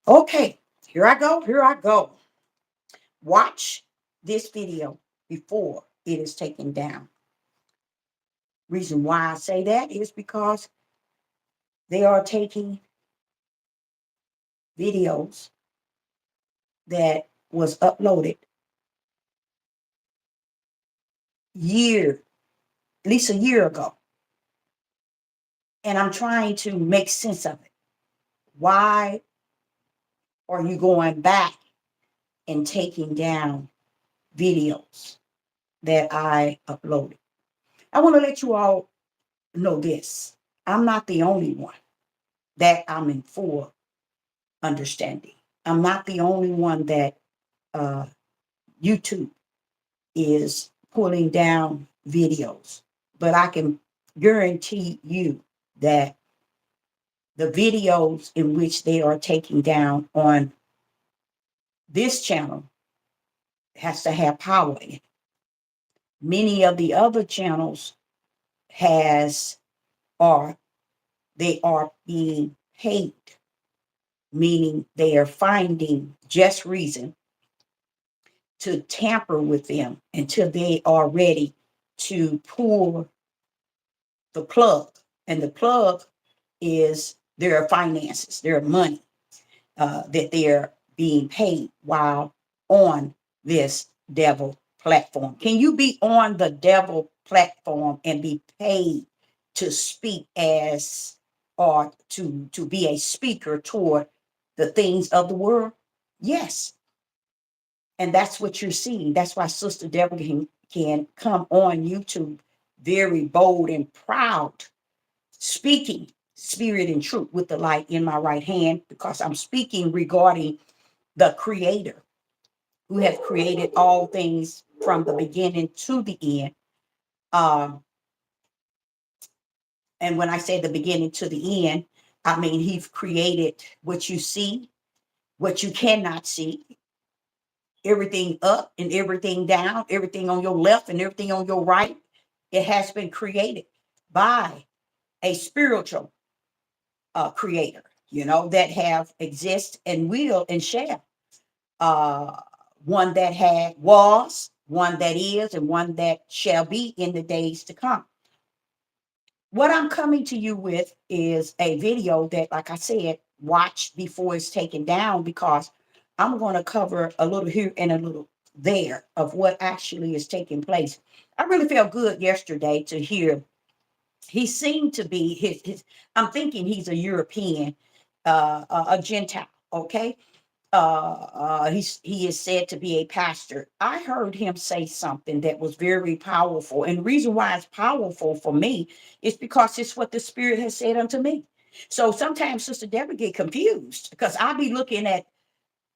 Okay, here I go. Here I go. Watch this video before it is taken down. Reason why I say that is because they are taking videos that was uploaded year, at least a year ago. And I'm trying to make sense of it. Why are you going back and taking down videos that I uploaded? I want to let you all know this. I'm not the only one that I'm in full understanding. I'm not the only one that uh, YouTube is pulling down videos, but I can guarantee you that the videos in which they are taking down on this channel has to have power in it. Many of the other channels has are they are being paid, meaning they are finding just reason to tamper with them until they are ready to pull the plug. And the plug is their finances, their money that they're being paid while on this devil platform. Can you be on the devil platform and be paid to speak as or to be a speaker toward the things of the world? Yes. And that's what you're seeing. That's why Sister Deborah can come on YouTube very bold and proud, speaking spirit and truth with the light in my right hand, because I'm speaking regarding the creator who has created all things from the beginning to the end. Um, and when I say the beginning to the end, I mean, he's created what you see, what you cannot see, everything up and everything down, everything on your left and everything on your right. It has been created by a spiritual creator, that have exist and will and shall. Uh, one that had was, one that is, and one that shall be in the days to come. What I'm coming to you with is a video that, like I said, watch before it's taken down, because I'm going to cover a little here and a little there of what actually is taking place. I really felt good yesterday to hear he seemed to be his I'm thinking he's a European, a Gentile, okay? He is said to be a pastor. I heard him say something that was very powerful, and the reason why it's powerful for me is because it's what the Spirit has said unto me. So sometimes Sister Deborah get confused because I be looking at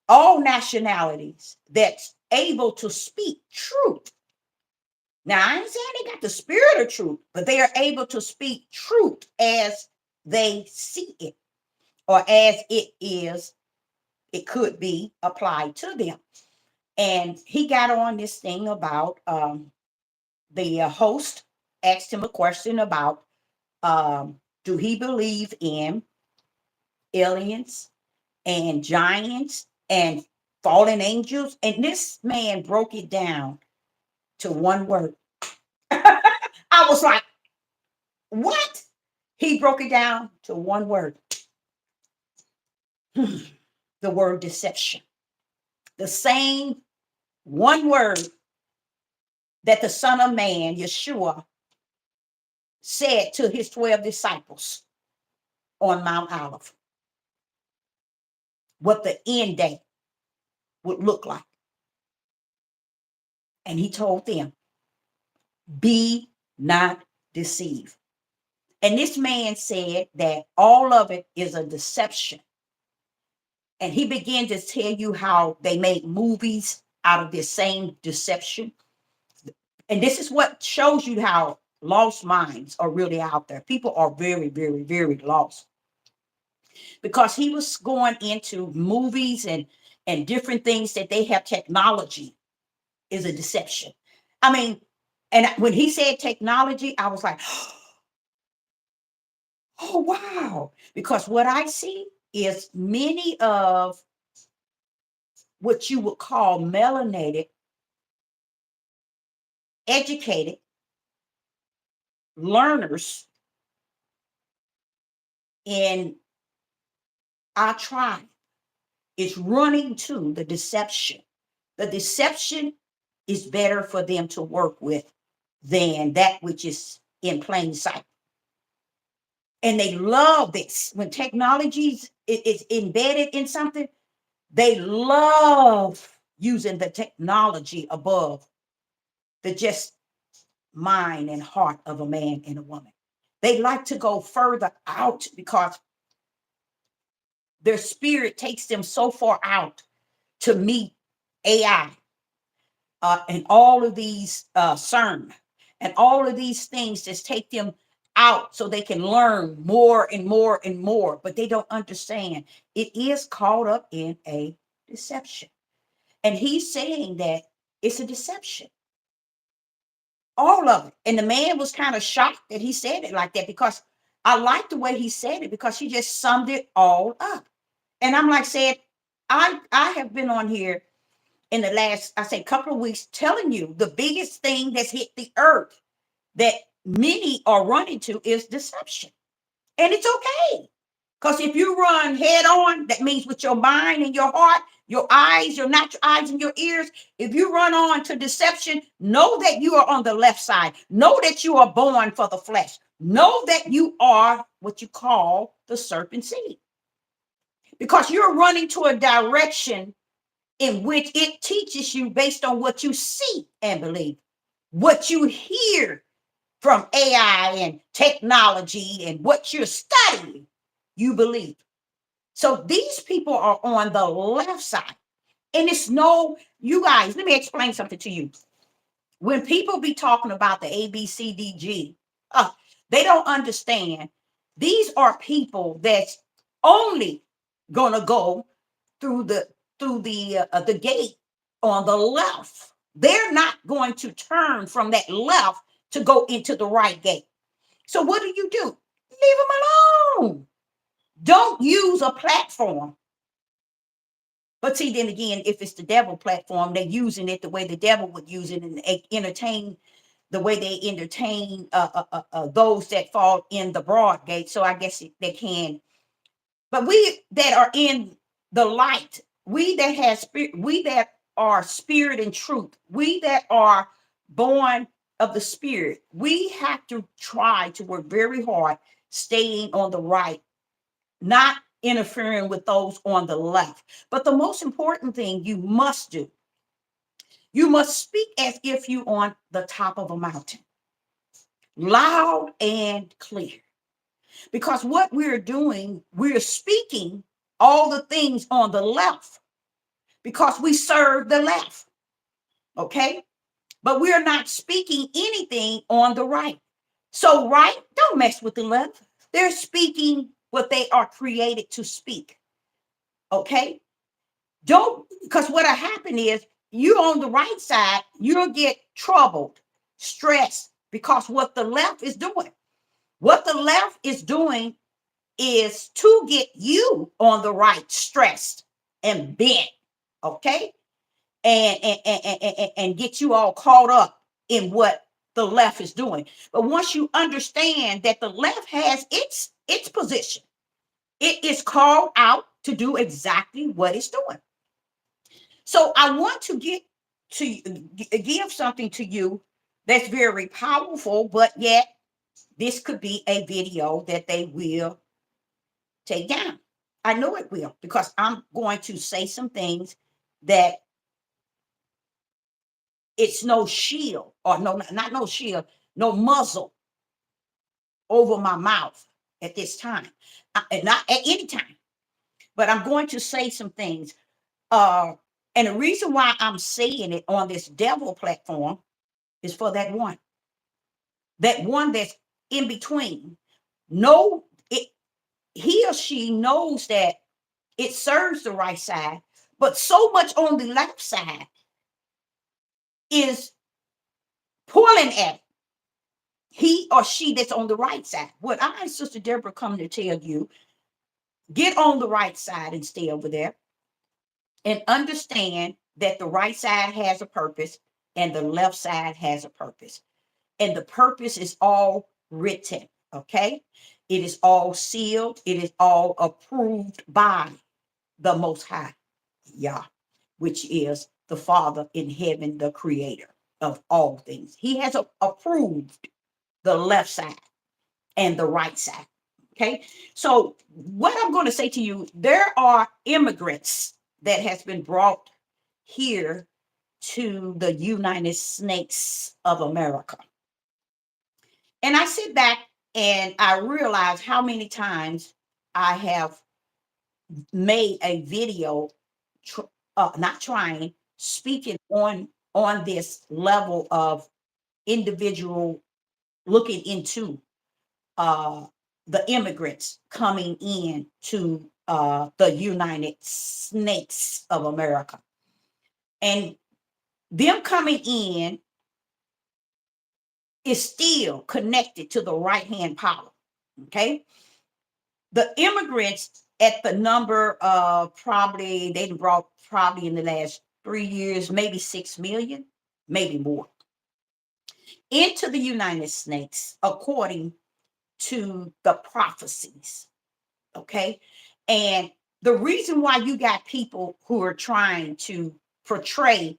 all nationalities that's able to speak truth. Now I ain't saying they got the spirit of truth, but they are able to speak truth as they see it, or as it could be applied to them. And he got on this thing about the host asked him a question about do he believe in aliens and giants and fallen angels? And this man broke it down to one word. I was like, what? He broke it down to one word. The word deception. The same one word that the Son of Man, Yeshua, said to his 12 disciples on Mount Olive, what the end day would look like. And he told them, be not deceived. And this man said that all of it is a deception. And he began to tell you how they made movies out of this same deception. And this is what shows you how lost minds are really out there. People are very, very, very lost, because he was going into movies and different things that they have technology is a deception. I mean, and when he said technology, I was like, oh, wow. Because what I see is many of what you would call melanated, educated learners in our tribe is running to the deception. The deception is better for them to work with than that which is in plain sight. And they love this. When technology is embedded in something, they love using the technology above the just mind and heart of a man and a woman. They like to go further out because their spirit takes them so far out to meet AI, and all of these CERN and all of these things just take them out so they can learn more and more and more, but they don't understand it is caught up in a deception. And he's saying that it's a deception, all of it. And the man was kind of shocked that he said it like that, because I like the way he said it, because he just summed it all up. And I'm like, said, I have been on here in the last, I say, couple of weeks telling you the biggest thing that's hit the earth that many are running to is deception. And it's okay. Because if you run head on, that means with your mind and your heart, your eyes, your natural eyes and your ears, if you run on to deception, know that you are on the left side. Know that you are born for the flesh. Know that you are what you call the serpent seed. Because you're running to a direction in which it teaches you based on what you see and believe, what you hear from AI and technology and what you're studying, you believe. So these people are on the left side. And it's no, you guys, let me explain something to you. When people be talking about the ABCDG, they don't understand. These are people that's only gonna go through the gate on the left. They're not going to turn from that left to go into the right gate. So what do? Leave them alone. Don't use a platform. But see, then again, if it's the devil platform, they're using it the way the devil would use it, and entertain the way they entertain those that fall in the broad gate. So I guess they can. But we that are in the light, we that have spirit, we that are spirit and truth, we that are born of the spirit, we have to try to work very hard, staying on the right, not interfering with those on the left. But the most important thing you must do, you must speak as if you on the top of a mountain, loud and clear. Because what we're doing, we're speaking all the things on the left because we serve the left. Okay. But we're not speaking anything on the right. So, right, don't mess with the left. They're speaking what they are created to speak. Okay. Don't, because what'll happen is you on the right side, you'll get troubled, stressed, because what the left is doing. What the left is doing is to get you on the right, stressed and bent, okay, and get you all caught up in what the left is doing. But once you understand that the left has its position, it is called out to do exactly what it's doing. So I want to give something to you that's very powerful, but yet this could be a video that they will take down. I know it will, because I'm going to say some things that it's no shield, or no, not no shield, no muzzle over my mouth at this time, and not at any time. But I'm going to say some things. And the reason why I'm saying it on this devil platform is for that one that's in between. No, he or she knows that it serves the right side, but so much on the left side is pulling at he or she that's on the right side. What I, Sister Deborah, come to tell you, Get on the right side and stay over there, and understand that the right side has a purpose and the left side has a purpose. And the purpose is all written, okay? It is all sealed. It is all approved by the Most High, Yah, which is the Father in heaven, the creator of all things. He has approved the left side and the right side. Okay. So what I'm going to say to you, there are immigrants that has been brought here to the United States of America. And I sit back and I realize how many times I have made a video, not trying, speaking on this level of individual looking into uh, the immigrants coming in to the United States of America. And them coming in is still connected to the right hand power. Okay. The immigrants at the number of probably, they brought probably in the last 3 years, maybe 6 million, maybe more, into the United States, according to the prophecies. Okay. And the reason why you got people who are trying to portray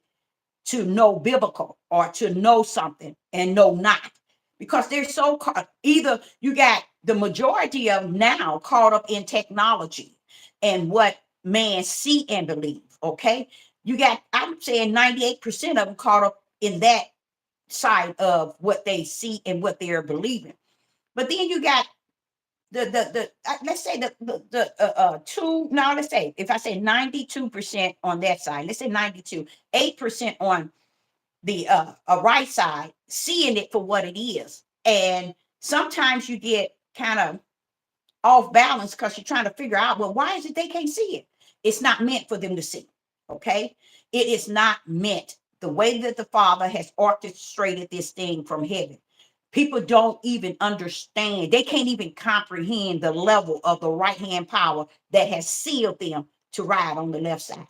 to know biblical or to know something and know not, because they're so either you got the majority of now caught up in technology and what man see and believe. Okay. You got, I'm saying 98% of them caught up in that side of what they see and what they're believing. But then you got let's say two, now let's say if I say 92% on that side, let's say 92, 8% on the right side, seeing it for what it is. And sometimes you get kind of off balance because you're trying to figure out, well, why is it they can't see it? It's not meant for them to see. Okay. It is not meant the way that the Father has orchestrated this thing from heaven. People don't even understand. They can't even comprehend the level of the right hand power that has sealed them to ride on the left side.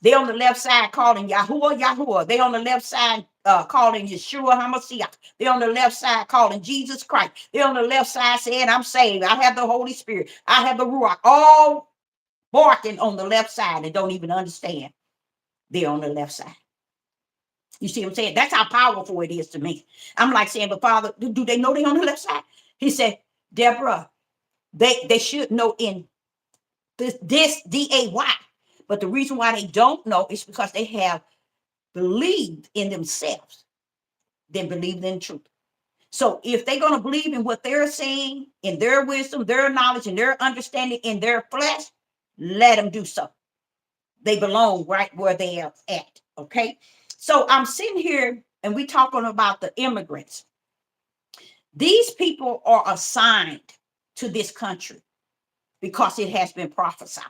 They on the left side calling Yahuwah, Yahuwah. They on the left side calling Yeshua HaMashiach. They on the left side calling Jesus Christ. They on the left side saying, I'm saved. I have the Holy Spirit. I have the Ruach. All barking on the left side and don't even understand they're on the left side. You see what I'm saying? That's how powerful it is to me. I'm like saying, but Father, do they know they're on the left side? He said, Deborah, they should know in this D-A-Y. But the reason why they don't know is because they have believed in themselves. They believe in truth. So if they're going to believe in what they're saying, in their wisdom, their knowledge, and their understanding in their flesh, let them do so. They belong right where they are at. Okay. So I'm sitting here and we talking about the immigrants. These people are assigned to this country because it has been prophesied.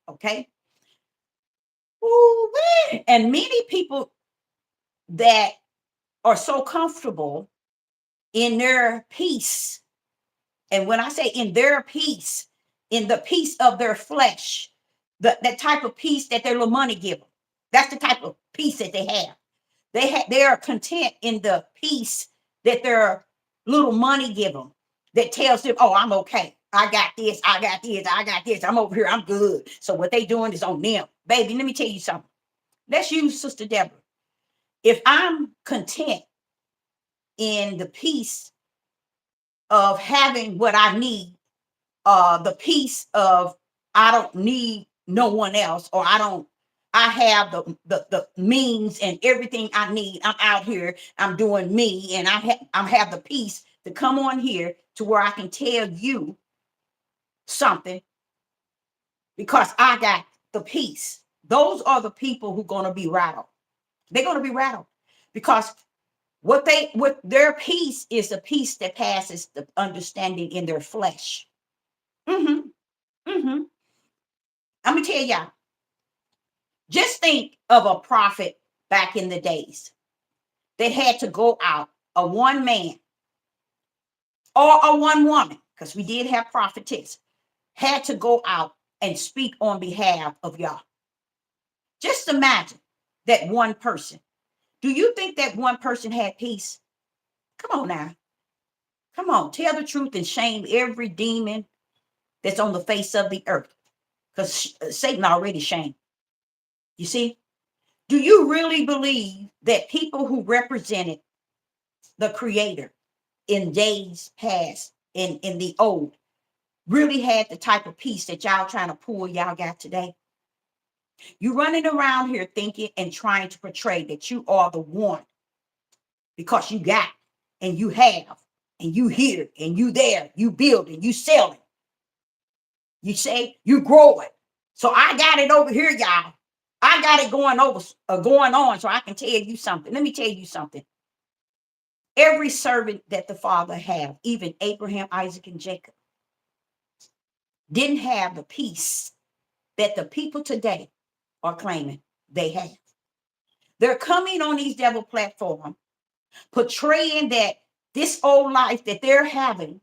Okay. Ooh, and many people that are so comfortable in their peace. And when I say in their peace, in the peace of their flesh, that type of peace that their little money give them. That's the type of peace that they have. They are content in the peace that their little money give them, that tells them, oh, I'm okay. I got this, I got this, I got this. I'm over here, I'm good. So what they doing is on them. Baby, let me tell you something. Let's use Sister Deborah. If I'm content in the peace of having what I need, the peace of I don't need no one else, or I have the means and everything I need. I'm out here, I'm doing me, and I have the peace to come on here to where I can tell you something because I got the peace. Those are the people who are going to be rattled. They're going to be rattled because what their peace is the peace that passes the understanding in their flesh. Mm-hmm. Mm-hmm. I'm gonna tell y'all. Just think of a prophet back in the days that had to go out, a one man or a one woman, because we did have prophetess, had to go out and speak on behalf of y'all. Just imagine that one person. Do you think that one person had peace? Come on now. Come on, tell the truth and shame every demon that's on the face of the earth. Because Satan already shamed. You see? Do you really believe that people who represented the Creator in days past, in the old, really had the type of peace that y'all trying to pull y'all got today? You running around here thinking and trying to portray that you are the one because you got and you have and you here and you there, you building, you selling. You say you growing. So I got it over here, y'all. I got it going on so I can tell you something. Let me tell you something. Every servant that the Father have, even Abraham, Isaac, and Jacob, didn't have the peace that the people today are claiming they have. They're coming on these devil platforms, portraying that this old life that they're having,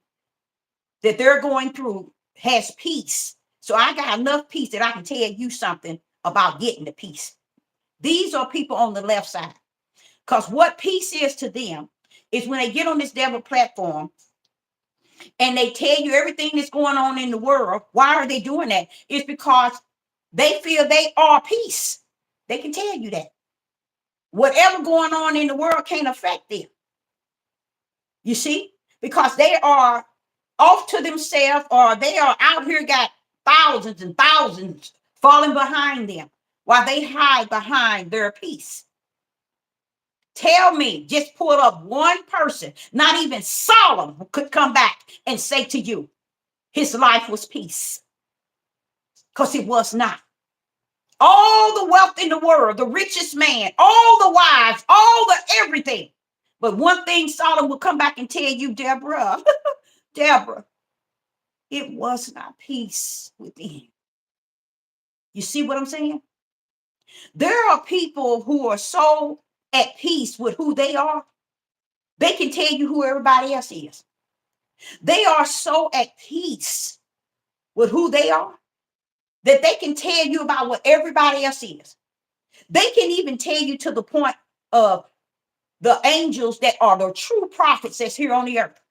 that they're going through, has peace. So I got enough peace that I can tell you something about getting the peace. These are people on the left side. Because what peace is to them is when they get on this devil platform and they tell you everything that's going on in the world. Why are they doing that? It's because they feel they are peace. They can tell you that. Whatever going on in the world can't affect them. You see? Because they are off to themselves, or they are out here got thousands and thousands falling behind them while they hide behind their peace. Tell me, just pull up one person, not even Solomon could come back and say to you, his life was peace. Because it was not. All the wealth in the world, the richest man, all the wives, all the everything. But one thing Solomon will come back and tell you, Deborah, Deborah, it was not peace within. You see what I'm saying? There are people who are so at peace with who they are, they can tell you who everybody else is. They are so at peace with who they are that they can tell you about what everybody else is. They can even tell you to the point of the angels that are the true prophets that's here on the earth.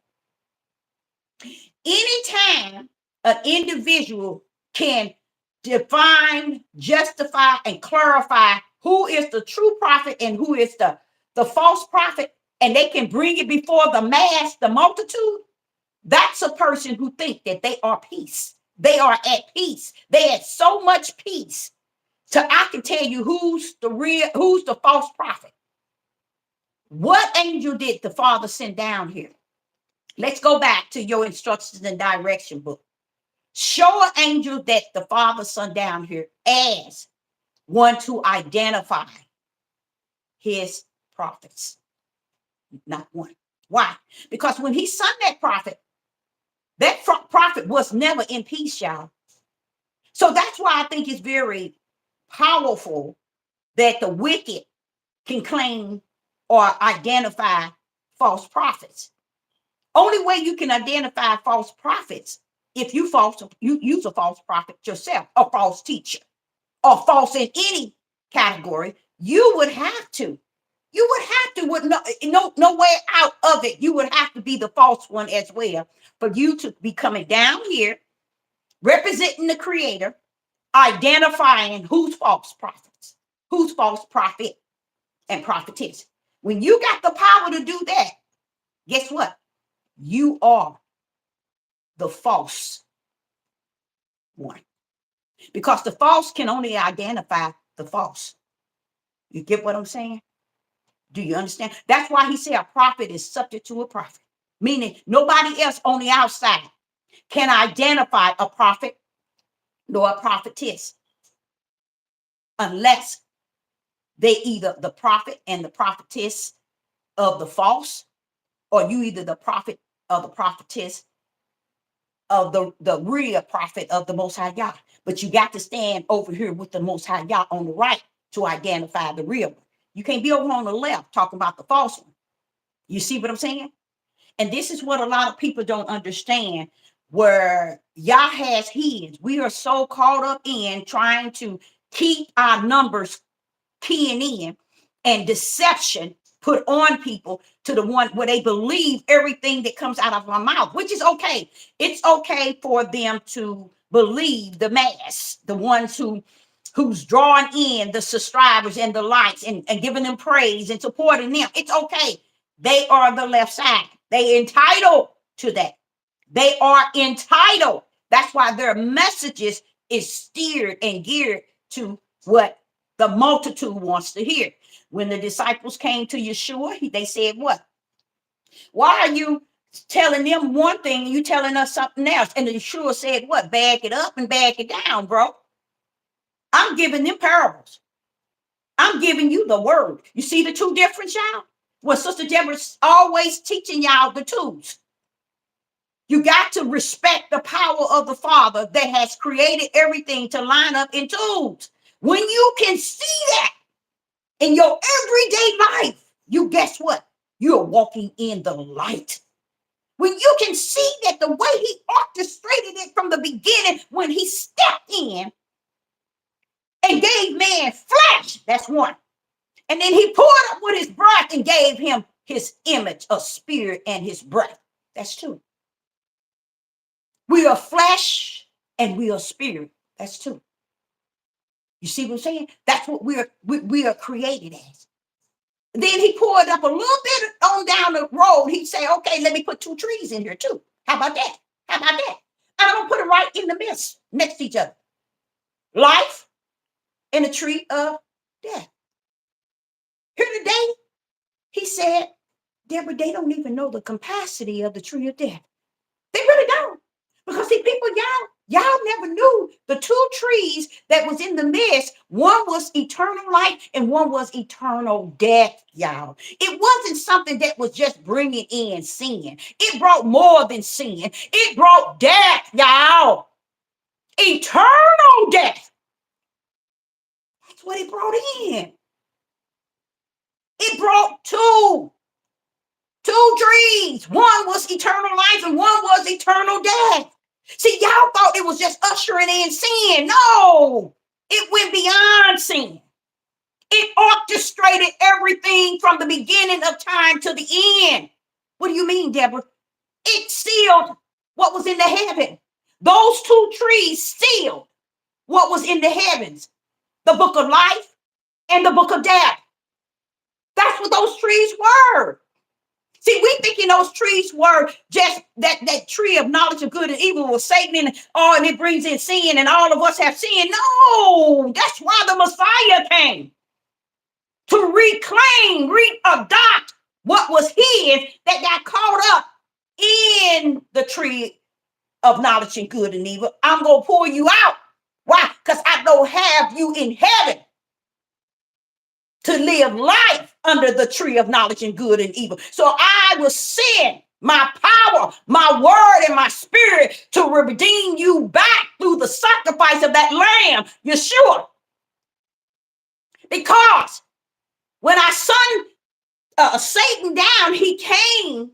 Anytime an individual can define, justify, and clarify who is the true prophet and who is the false prophet, and they can bring it before the mass, the multitude, that's a person who think that they are peace. They are at peace. They had so much peace. So I can tell you who's the false prophet. What angel did the Father send down here? Let's go back to your instructions and direction book. Show an angel that the Father sent down here as one to identify his prophets. Not one. Why? Because when he sent that prophet was never in peace, y'all. So that's why I think it's very powerful that the wicked can claim or identify false prophets. Only way you can identify false prophets if you use a false prophet yourself, a false teacher, or false in any category. You would have to. With no way out of it. You would have to be the false one as well for you to be coming down here, representing the Creator, identifying who's false prophets, who's false prophet and prophetess. When you got the power to do that, guess what? You are the false one. Because the false can only identify the false. You get what I'm saying? Do you understand? That's why he said a prophet is subject to a prophet. Meaning nobody else on the outside can identify a prophet nor a prophetess unless they either the prophet and the prophetess of the false, or you either the prophet or the prophetess of the real prophet of the Most High Yah. But you got to stand over here with the Most High Yah on the right to identify the real one. You can't be over on the left talking about the false one. You see what I'm saying? And this is what a lot of people don't understand. where Yah has his. We are so caught up in trying to keep our numbers keying in, and deception put on people to the one where they believe everything that comes out of our mouth, which is okay. It's okay for them to believe, the mass, the ones who's drawing in the subscribers and the likes, and giving them praise and supporting them. It's okay. They are the left side. They entitled to that. They are entitled. That's why their messages is steered and geared to what the multitude wants to hear. When the disciples came to Yeshua, they said, what? Why are you telling them one thing and you telling us something else? And Yeshua said, what? Back it up and back it down, bro. I'm giving them parables. I'm giving you the word. You see the two difference, y'all? Well, Sister Deborah's always teaching y'all the twos. You got to respect the power of the Father that has created everything to line up in twos. When you can see that in your everyday life, you guess what? You're walking in the light. When you can see that the way he orchestrated it from the beginning, when he stepped in and gave man flesh, that's one. And then he poured up with his breath and gave him his image of spirit and his breath. That's two. We are flesh and we are spirit. That's two. You see what I'm saying? That's what we are created as. Then he poured up a little bit on down the road. He'd say, okay, let me put two trees in here too. How about that? How about that? I'm going to put it right in the midst, next to each other. Life and a tree of death. Here today, he said, Deborah, they don't even know the capacity of the tree of death. They really don't. Because see, people, y'all never knew the two trees that was in the midst. One was eternal life and one was eternal death, y'all. It wasn't something that was just bringing in sin. It brought more than sin. It brought death, y'all. Eternal death. That's what it brought in. It brought two trees. One was eternal life and one was eternal death. See, y'all thought it was just ushering in sin. No, it went beyond sin. It orchestrated everything from the beginning of time to the end. What do you mean, Deborah? It sealed what was in the heaven. Those two trees sealed what was in the heavens. The book of life and the book of death. That's what those trees were. See, we thinking those trees were just that tree of knowledge of good and evil was Satan, and it brings in sin, and all of us have sinned. No, that's why the Messiah came. To reclaim, readopt what was his that got caught up in the tree of knowledge and good and evil. I'm going to pull you out. Why? Because I don't have you in heaven to live life under the tree of knowledge and good and evil. So I will send my power, my word, and my spirit to redeem you back through the sacrifice of that lamb, Yeshua. Because when I sent Satan down, he came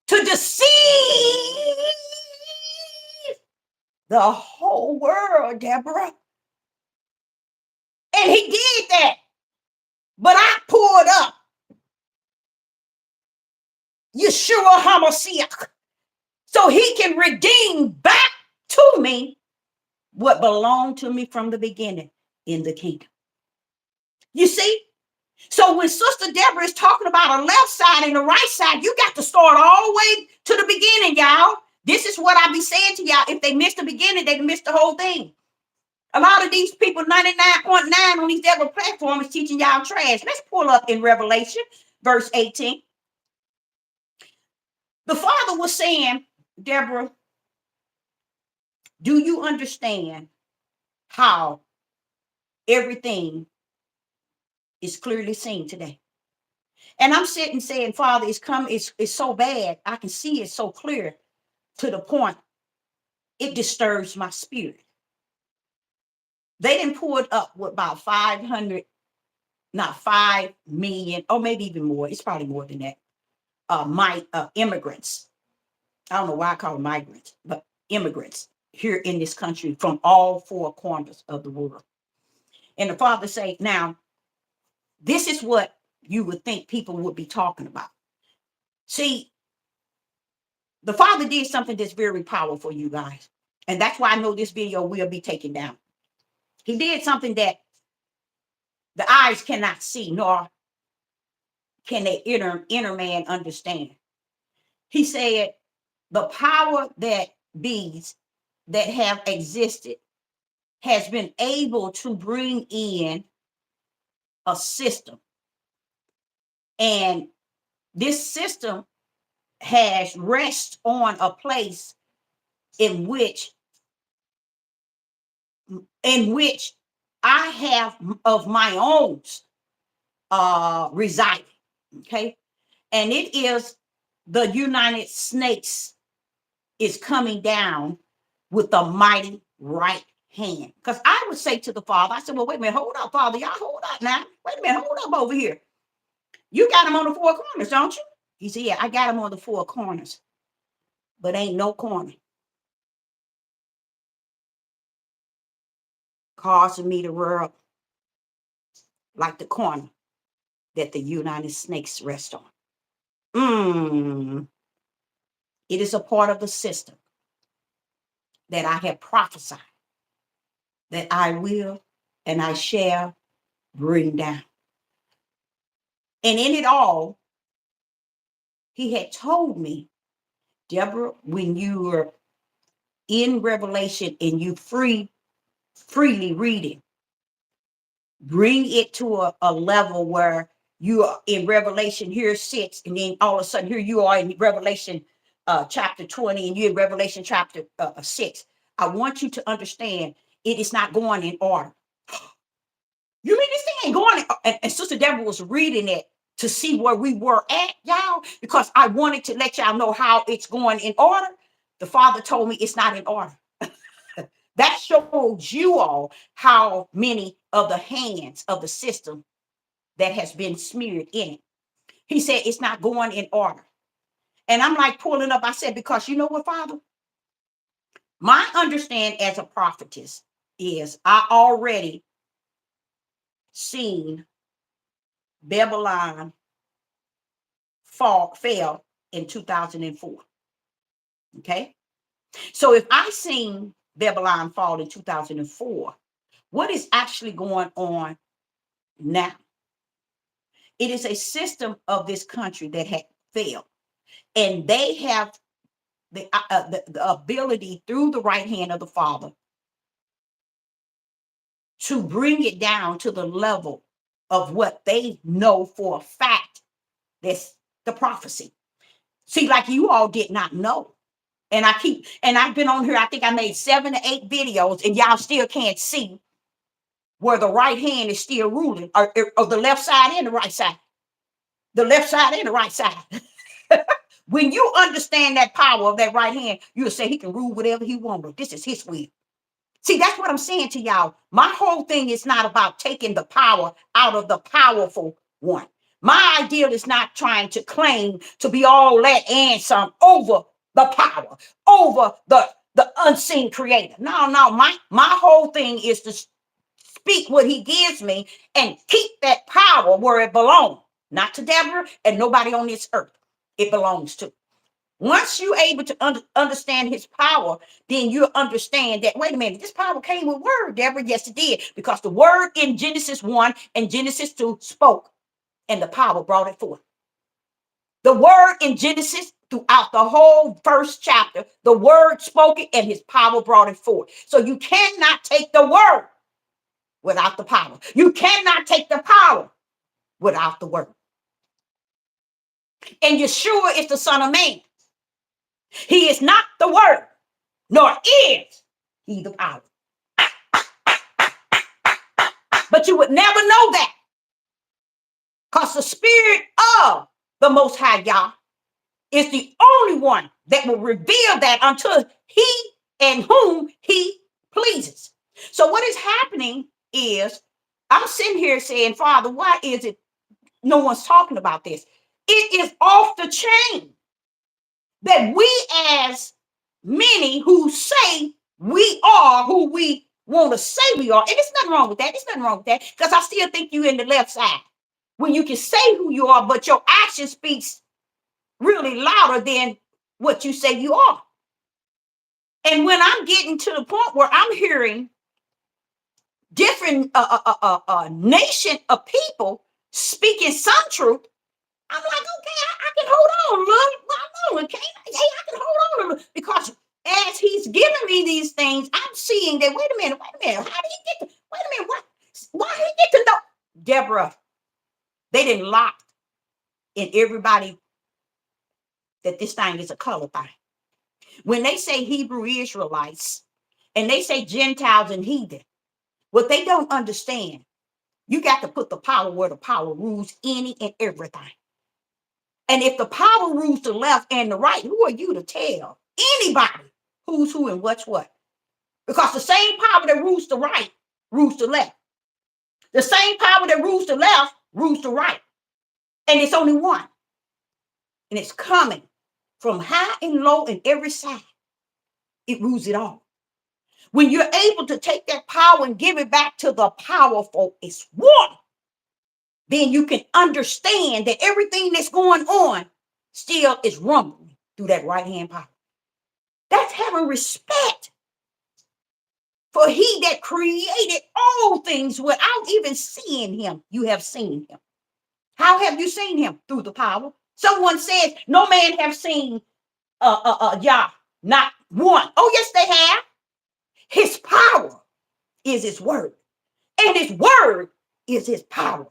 to deceive the whole world, Deborah. And he did that. But I poured up Yeshua HaMashiach so he can redeem back to me what belonged to me from the beginning in the kingdom. You see? So when Sister Deborah is talking about a left side and a right side, you got to start all the way to the beginning, y'all. This is what I be saying to y'all. If they miss the beginning, they miss the whole thing. A lot of these people, 99.9 on these Deborah platforms, is teaching y'all trash. Let's pull up in Revelation, verse 18. The Father was saying, Deborah, do you understand how everything is clearly seen today? And I'm sitting saying, Father, it's so bad. I can see it so clear to the point it disturbs my spirit. They didn't pull it up with about 500, not 5 million, or maybe even more. It's probably more than that. Immigrants I don't know why I call them migrants, but immigrants here in this country from all four corners of the world. And the Father say, now, this is what you would think people would be talking about. See, the Father did something that's very powerful, you guys. And that's why I know this video will be taken down. He did something that the eyes cannot see, nor can the inner man understand. He said, the power that bees that have existed has been able to bring in a system. And this system has rest on a place in which I have of my own residing. Okay. And it is the United Snakes is coming down with a mighty right hand. Because I would say to the Father, I said, well, wait a minute, hold up, Father. Y'all hold up now. Wait a minute, hold up over here. You got them on the four corners, don't you? He said, yeah, I got them on the four corners, but ain't no corner causing me to rub like the corner that the United Snakes rest on. It is a part of the system that I have prophesied that I will and I shall bring down. And in it all, he had told me, Deborah, when you were in Revelation and you freely reading, bring it to a level where you are in Revelation, here 6, and then all of a sudden here you are in Revelation chapter 20, and you're in Revelation chapter 6. I want you to understand it is not going in order. You mean this thing ain't going in? And Sister Deborah was reading it to see where we were at, y'all, because I wanted to let y'all know how it's going in order. The Father told me it's not in order. That shows you all how many of the hands of the system that has been smeared in it. He said it's not going in order. And I'm like pulling up. I said, because you know what, Father? My understanding as a prophetess is I already seen Babylon fell in 2004. Okay. So if I seen Babylon fall in 2004, what is actually going on now? It is a system of this country that had failed, and they have the ability through the right hand of the Father to bring it down to the level of what they know for a fact. That's the prophecy. See, like you all did not know. And I've been on here, I think I made 7 to 8 videos, and y'all still can't see where the right hand is still ruling, or the left side and the right side. The left side and the right side. When you understand that power of that right hand, you'll say he can rule whatever he wants. This is his will. See, that's what I'm saying to y'all. My whole thing is not about taking the power out of the powerful one. My ideal is not trying to claim to be all that and some over the power, over the unseen creator. No, my whole thing is to speak what he gives me and keep that power where it belongs, not to Deborah and nobody on this earth. It belongs to. Once you're able to understand his power, then you understand that, wait a minute, this power came with word, Deborah. Yes, it did. Because the word in Genesis 1 and Genesis 2 spoke, and the power brought it forth. The word in Genesis, throughout the whole first chapter, the word spoke it, and his power brought it forth. So you cannot take the word without the power. You cannot take the power without the word. And Yeshua is the Son of Man. He is not the word, nor is he the power. But you would never know that, because the Spirit of the Most High Yah is the only one that will reveal that unto he and whom he pleases. So what is happening is, I'm sitting here saying, Father, why is it no one's talking about this? It is off the chain. that we as many who say we are who we want to say we are, and there's nothing wrong with that. There's nothing wrong with that because I still think you're in the left side when you can say who you are, but your action speaks really louder than what you say you are. And when I'm getting to the point where I'm hearing different nation of people speaking some truth, I'm like, okay, I can hold on, Lord. Okay, hey, I can hold on because as He's giving me these things, I'm seeing that. Wait a minute. How did He get to? Wait a minute. What? Why did He get to know? Deborah, they didn't lock in everybody that this thing is a color thing. When they say Hebrew Israelites and they say Gentiles and heathen, what they don't understand, you got to put the power where the power rules any and everything. And if the power rules the left and the right, who are you to tell anybody who's who and what's what? Because the same power that rules the right rules the left. The same power that rules the left rules the right. And it's only one. And it's coming from high and low and every side. It rules it all. When you're able to take that power and give it back to the powerful, it's one. Then you can understand that everything that's going on still is rumbling through that right hand power. That's having respect for He that created all things without even seeing Him. You have seen Him. How have you seen Him? Through the power. Someone says, no man have seen Yah, not one. Oh, yes, they have. His power is His word. And His word is His power.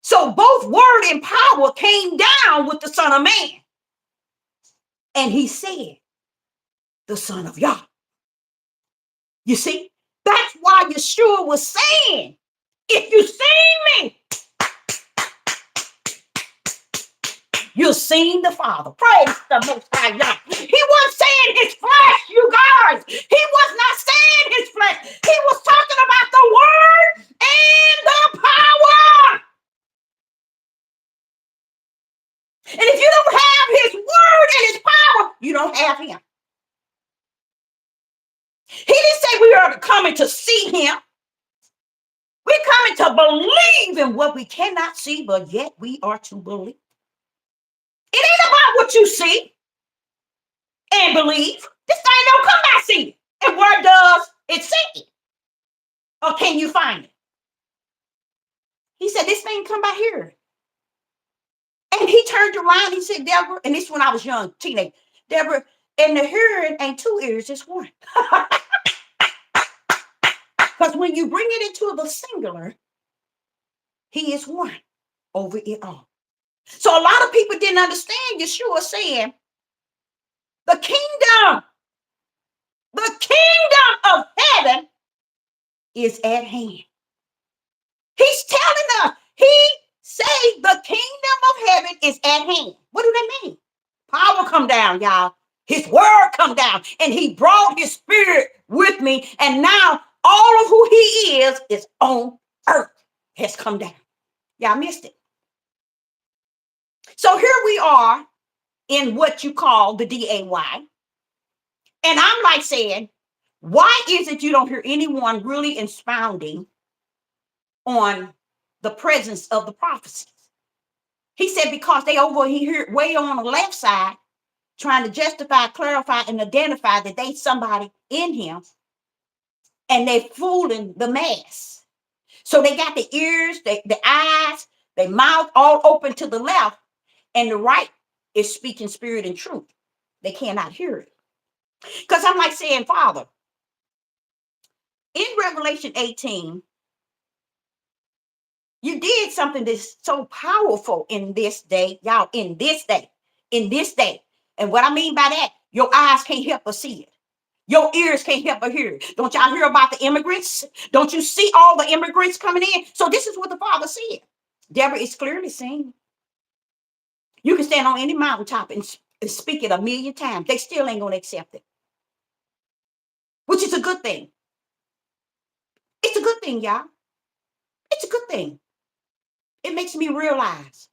So both word and power came down with the Son of Man. And He said, the Son of Yah. You see, that's why Yeshua was saying, if you see me, you've seen the Father. Praise the Most High Yah. He wasn't saying His flesh, you guys. He was not saying His flesh. He was talking about the word and the power. And if you don't have His word and His power, you don't have Him. He didn't say we are coming to see Him. We're coming to believe in what we cannot see, but yet we are to believe. It ain't about what you see and believe. This thing don't come by seeing. And where does it see it? Or can you find it? He said, this thing come by hearing. And he turned around, he said, Deborah, and this when I was young, teenage, Deborah, and the hearing ain't two ears, it's one. Because when you bring it into the singular, He is one over it all. So a lot of people didn't understand Yeshua saying, the kingdom of heaven is at hand. He's telling us, He say the kingdom of heaven is at hand. What do that mean? Power come down, y'all. His word come down, and He brought His Spirit with me, and now all of who He is on earth, has come down. Y'all missed it. So here we are in what you call the DAY. And I'm like saying, why is it you don't hear anyone really expounding on the presence of the prophecies? He said, because they over here way on the left side, trying to justify, clarify, and identify that they somebody in Him, and they fooling the mass. So they got the ears, the eyes, the mouth all open to the left, and the right is speaking spirit and truth. They cannot hear it. Because I'm like saying, Father, in Revelation 18, you did something that's so powerful in this day, y'all, in this day. And what I mean by that, your eyes can't help but see it. Your ears can't help but hear it. Don't y'all hear about the immigrants? Don't you see all the immigrants coming in? So this is what the Father said. Deborah is clearly saying, you can stand on any mountaintop and speak it 1,000,000 times. They still ain't going to accept it, which is a good thing. It's a good thing, y'all. It's a good thing. It makes me realize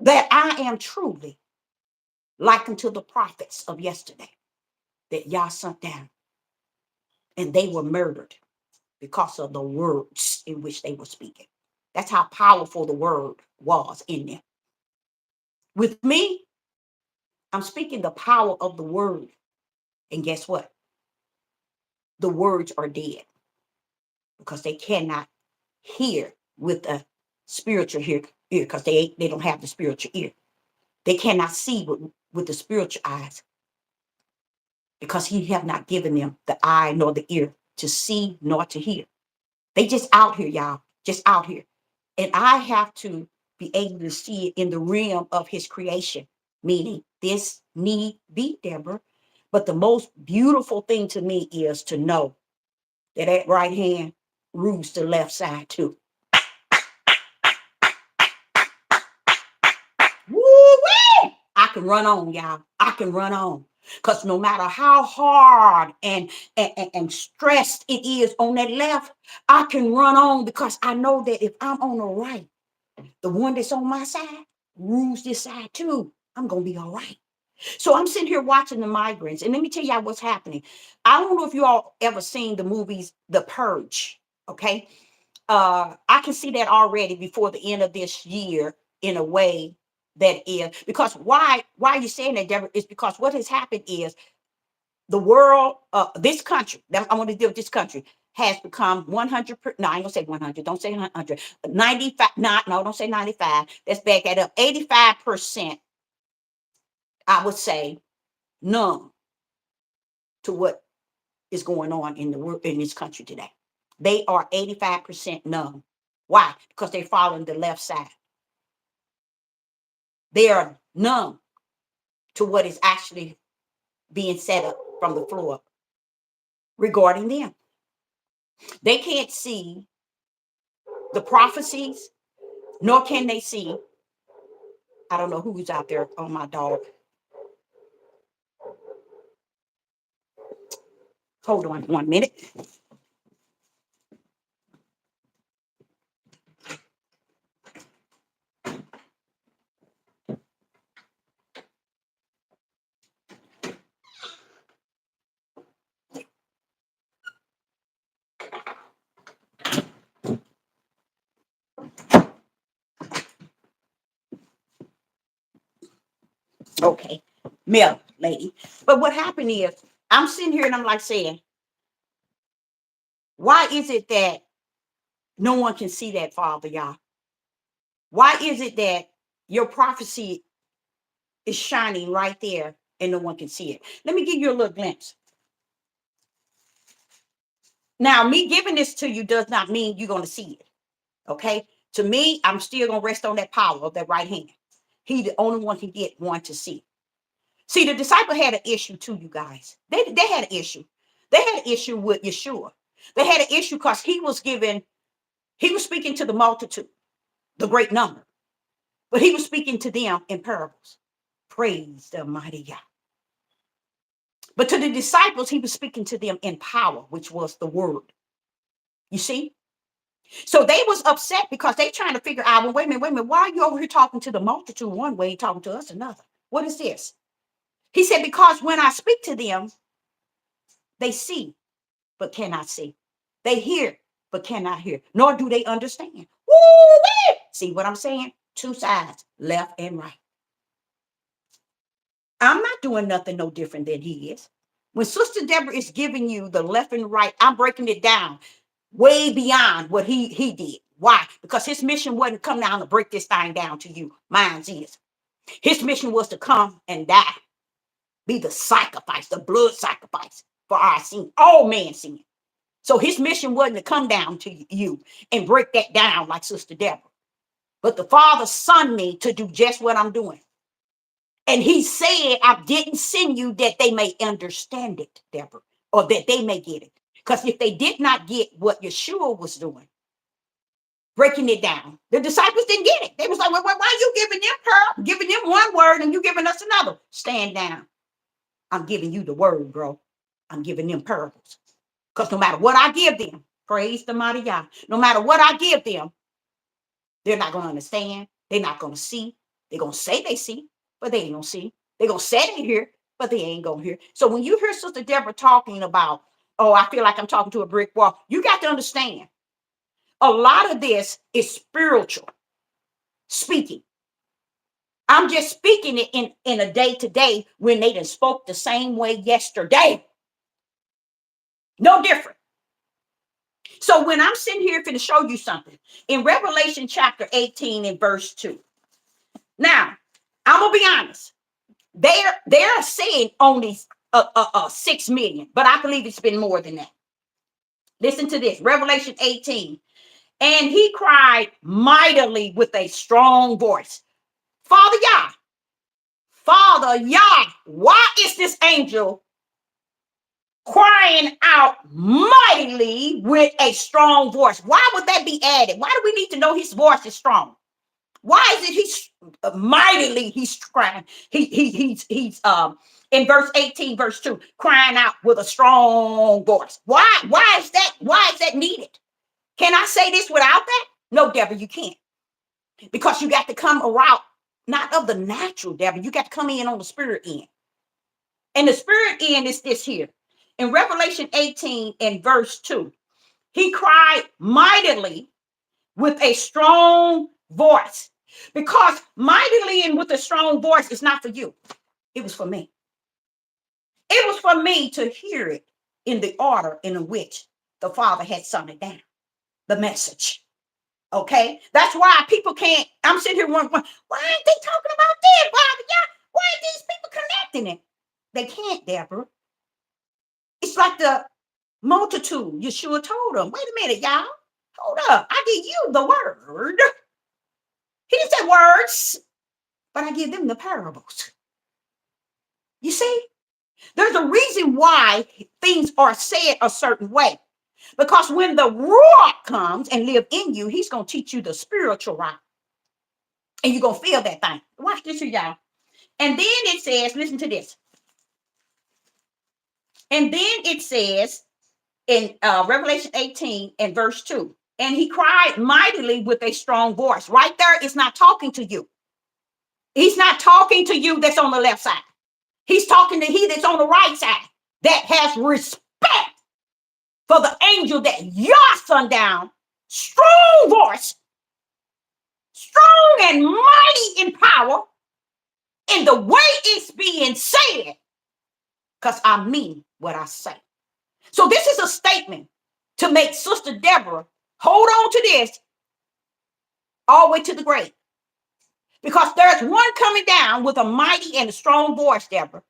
that I am truly like unto the prophets of yesterday that Yah sent down, and they were murdered because of the words in which they were speaking. That's how powerful the word was in them. With me, I'm speaking the power of the word. And guess what? The words are dead because they cannot hear with a spiritual ear because they don't have the spiritual ear. They cannot see with the spiritual eyes because he have not given them the eye nor the ear to see nor to hear. They just out here, y'all, just out here. And I have to be able to see it in the realm of his creation, meaning this need be, Deborah. But the most beautiful thing to me is to know that that right hand rules the left side too. Woo-wee! I can run on, y'all. I can run on. Because no matter how hard and stressed it is on that left, I can run on because I know that if I'm on the right, the one that's on my side rules this side too. I'm going to be all right. So I'm sitting here watching the migrants. And let me tell y'all what's happening. I don't know if you all ever seen the movies The Purge. Okay. I can see that already before the end of this year in a way that is because why are you saying that, Deborah? Is because what has happened is the world, this country, I want to deal with this country, has become 100, no, I ain't gonna say 100, don't say 100, 95, not, no, don't say 95, let's back that up, 85%, I would say, numb to what is going on in the world, in this country today. They are 85% numb. Why? Because they're following the left side. They are numb to what is actually being set up from the floor regarding them. They can't see the prophecies, nor can they see. I don't know who's out there on my dog. Hold on 1 minute. Okay, Mel, lady. But what happened is, I'm sitting here and I'm like saying, why is it that no one can see that, Father, y'all? Why is it that your prophecy is shining right there and no one can see it? Let me give you a little glimpse. Now, me giving this to you does not mean you're going to see it. Okay? To me, I'm still going to rest on that power of that right hand. He the only one can get one to see. See, the disciple had an issue too, you guys. They had an issue. They had an issue with Yeshua. They had an issue because he was speaking to the multitude, the great number, but he was speaking to them in parables. Praise the mighty God. But to the disciples, he was speaking to them in power, which was the word. You see? So they was upset because they trying to figure out, well, wait a minute, why are you over here talking to the multitude one way, talking to us another? What is this? He said, because when I speak to them, they see, but cannot see. They hear, but cannot hear, nor do they understand. Woo-wee! See what I'm saying? Two sides, left and right. I'm not doing nothing no different than he is. When Sister Deborah is giving you the left and right, I'm breaking it down way beyond what he did. Why? Because his mission wasn't come down to break this thing down to you. Mine's is. His mission was to come and die, be the sacrifice, the blood sacrifice for our sin, all man's sin. So his mission wasn't to come down to you and break that down like Sister Deborah. But the Father sent me to do just what I'm doing. And he said, I didn't send you that they may understand it, Deborah, or that they may get it. Because if they did not get what Yeshua was doing, breaking it down, the disciples didn't get it. They was like, well, why are you giving them giving them one word and you giving us another? Stand down. I'm giving you the word, bro. I'm giving them parables. Because no matter what I give them, praise the mighty God, no matter what I give them, they're not going to understand. They're not going to see. They're going to say they see, but they ain't going to see. They're going to sit in here, but they ain't going to hear. So when you hear Sister Deborah talking about, oh, I feel like I'm talking to a brick wall, you got to understand a lot of this is spiritual speaking. I'm just speaking it in a day to day when they done spoke the same way yesterday. No different. So when I'm sitting here to show you something in Revelation chapter 18 and verse 2. Now, I'm gonna be honest. They're saying only 6 million, but I believe it's been more than that. Listen to this, Revelation 18. And he cried mightily with a strong voice, Father Yah, Father Yah, why is this angel crying out mightily with a strong voice? Why would that be added? Why do we need to know his voice is strong? Why is it he's mightily he's crying? He's in verse 18, verse 2, crying out with a strong voice. Why is that? Why is that needed? Can I say this without that? No, Deborah, you can't. Because you got to come around, not of the natural, Deborah. You got to come in on the spirit end. And the spirit end is this here. In Revelation 18 and verse 2, he cried mightily with a strong voice. Because mightily and with a strong voice is not for you. It was for me. It was for me to hear it in the order in which the Father had sung it down. The message. Okay? That's why people can't. I'm sitting here wondering, why ain't they talking about this, Father? Why ain't these people connecting it? They can't, Deborah. It's like the multitude. Yeshua told them, wait a minute, y'all. Hold up. I give you the word. He didn't say words, but I give them the parables. You see? There's a reason why things are said a certain way. Because when the Ruach comes and live in you, he's going to teach you the spiritual route. And you're going to feel that thing. Watch this here, y'all. And then it says, listen to this. And then it says in Revelation 18 and verse 2, and he cried mightily with a strong voice. Right there, it's not talking to you. He's not talking to you that's on the left side. He's talking to he that's on the right side that has respect for the angel that Yah sent down. Strong voice, strong and mighty in power, in the way it's being said, because I mean what I say. So this is a statement to make Sister Deborah hold on to this all the way to the grave. Because there's one coming down with a mighty and a strong voice, Deborah.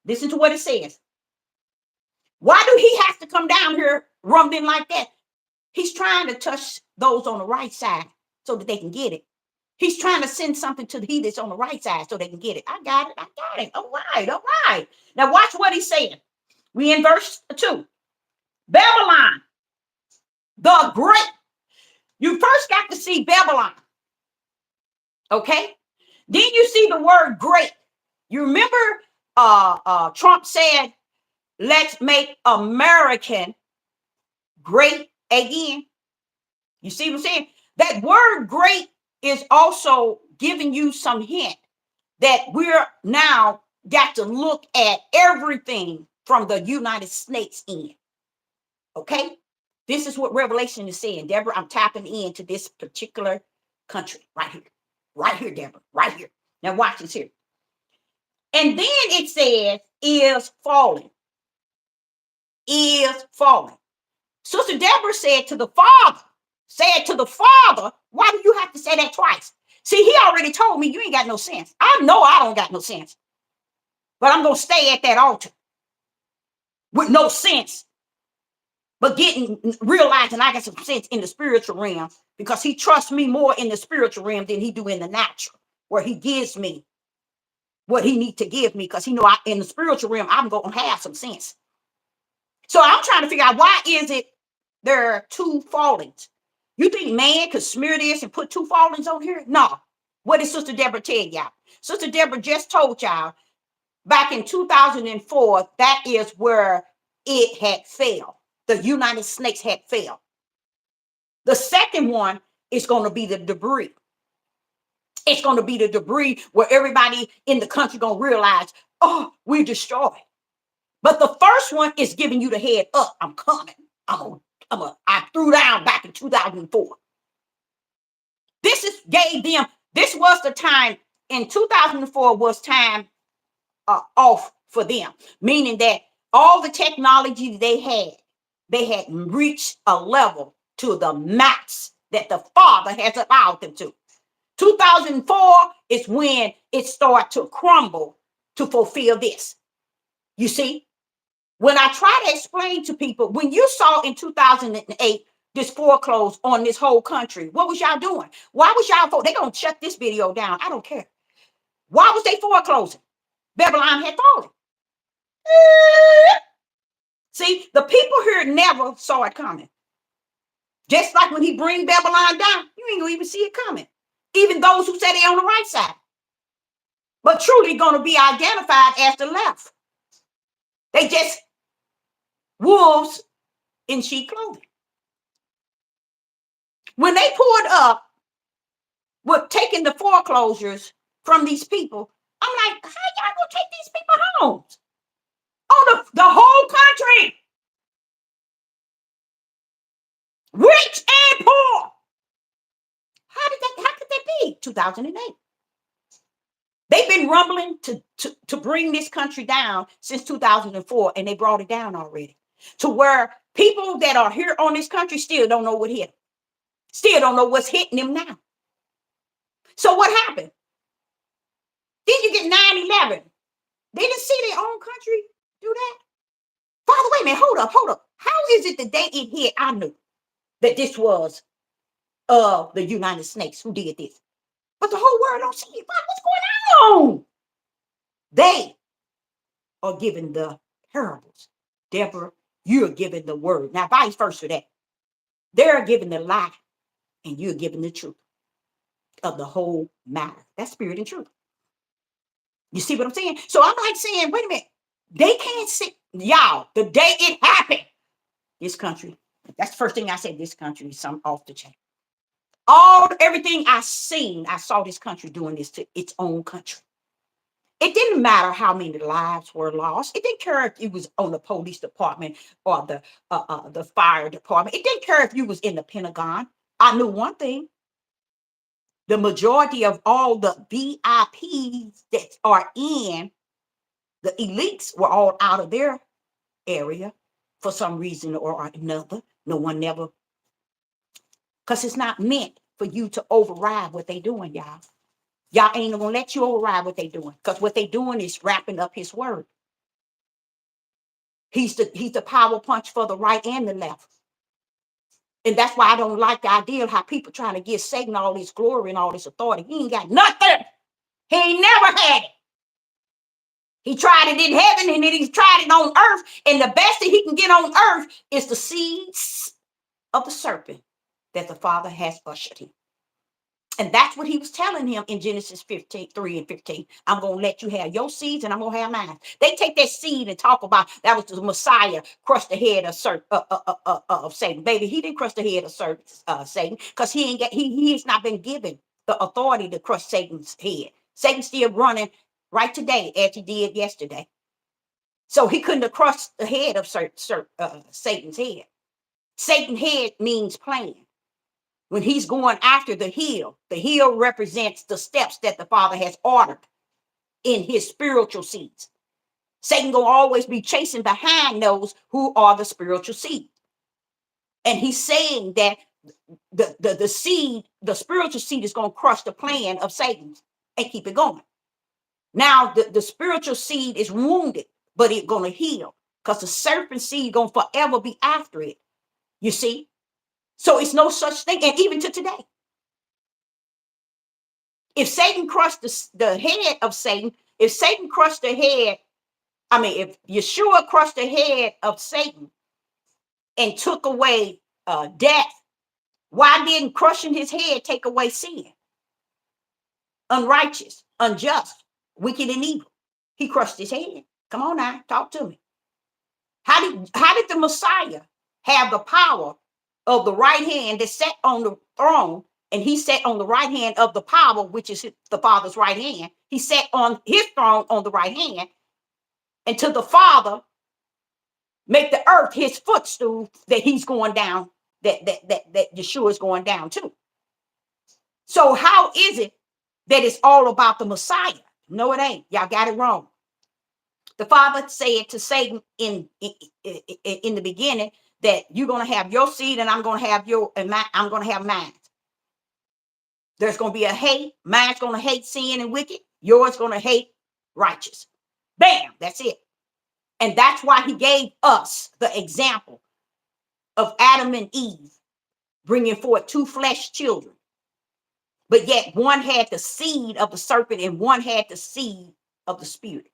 Listen to what it says. Why do he have to come down here rumbling like that? He's trying to touch those on the right side so that they can get it. He's trying to send something to the he that's on the right side so they can get it. I got it. I got it. All right. All right. Now watch what he's saying. We in verse 2. Babylon, the great. You first got to see Babylon. Okay? Then you see the word great. You remember Trump said, let's make American great again. You see what I'm saying? That word great is also giving you some hint that we're now got to look at everything from the United States in. Okay? This is what Revelation is saying. Deborah, I'm tapping into this particular country right here. Right here, Deborah. Right here. Now watch this here. And then it says, is falling. Is falling. Sister Deborah said to the Father, why do you have to say that twice? See, he already told me you ain't got no sense. I know I don't got no sense. But I'm going to stay at that altar with no sense. But realizing I got some sense in the spiritual realm because he trusts me more in the spiritual realm than he do in the natural, where he gives me what he need to give me because he know in the spiritual realm, I'm going to have some sense. So I'm trying to figure out why is it there are 2 fallings? You think man could smear this and put 2 fallings on here? No. What did Sister Deborah tell y'all? Sister Deborah just told y'all back in 2004, that is where it had failed. The United States had failed. The second one is going to be the debris. It's going to be the debris where everybody in the country going to realize, oh, we're destroyed. But the first one is giving you the head up. I'm coming. I threw down back in 2004. This was the time in 2004 was time off for them, meaning that all the technology they had reached a level to the max that the Father has allowed them to. 2004 is when it started to crumble to fulfill this. You see, when I try to explain to people, when you saw in 2008 this foreclosure on this whole country, what was y'all doing? Why was y'all they're going to shut this video down? I don't care. Why was they foreclosing? Babylon had fallen. See, the people here never saw it coming. Just like when he bring Babylon down, you ain't gonna even see it coming. Even those who say they're on the right side. But truly going to be identified as the left. They just wolves in sheep clothing. When they pulled up with taking the foreclosures from these people, I'm like, how y'all gonna take these people homes? On the whole country. Rich and poor. How could that be? 2008. They've been rumbling to bring this country down since 2004, and they brought it down already. To where people that are here on this country still don't know what hit them. Still don't know what's hitting them now. So what happened? Then you get 9/11. They didn't see their own country do that. Father, wait a minute, hold up. How is it the day it hit, I knew that this was the United States who did this? But the whole world don't see it. What's going on? They are giving the parables. Deborah, you're giving the word. Now, vice versa that. They're giving the lie, and you're giving the truth of the whole matter. That's spirit and truth. You see what I'm saying? So I'm like saying, wait a minute. They can't see. Y'all, the day it happened, this country, that's the first thing I said, this country is something off the chain. Everything I saw this country doing this to its own country. It didn't matter how many lives were lost. It didn't care if you was on the police department or the fire department. It didn't care if you was in the Pentagon. I knew one thing. The majority of all the VIPs that are in the elites were all out of their area for some reason or another. No one never, because it's not meant for you to override what they doing, y'all. Y'all ain't gonna let you override what they doing, because what they doing is wrapping up his word. He's the power punch for the right and the left. And that's why I don't like the idea of how people trying to give Satan all this glory and all this authority. He ain't got nothing. He ain't never had it. He tried it in heaven, and then he tried it on earth. And the best that he can get on earth is the seeds of the serpent that the Father has ushered him. And that's what he was telling him in Genesis 3:15. I'm going to let you have your seeds, and I'm going to have mine. They take that seed and talk about that was the Messiah crushed the head of Satan. Baby, he didn't crush the head of Satan, because he has not been given the authority to crush Satan's head. Satan's still running right today as he did yesterday. So he couldn't have crushed the head of Satan's head. Satan's head means plan. When he's going after the hill represents the steps that the Father has ordered in his spiritual seeds. Satan will always be chasing behind those who are the spiritual seed. And he's saying that the seed, the spiritual seed, is going to crush the plan of Satan and keep it going. Now the spiritual seed is wounded, but it's going to heal, because the serpent seed going to forever be after it. You see? So it's no such thing. And even to today, if Satan crushed the head of Satan, if Satan crushed the head, if Yeshua crushed the head of Satan and took away death, why didn't crushing his head take away sin? Unrighteous, unjust, wicked, and evil. He crushed his head. Come on now, talk to me. How did the Messiah have the power of the right hand that sat on the throne and he sat on the right hand of the power, which is the Father's right hand. He sat on his throne on the right hand, and to the Father make the earth his footstool that he's going down, that Yeshua is going down to. So how is it that it's all about the Messiah? No, it ain't. Y'all got it wrong. The Father said to Satan in the beginning that you're going to have your seed and I'm going to have I'm going to have mine. There's going to be a hate. Mine's going to hate sin and wicked. Yours going to hate righteous. Bam, that's it. And that's why he gave us the example of Adam and Eve bringing forth two flesh children. But yet one had the seed of the serpent and one had the seed of the spirit.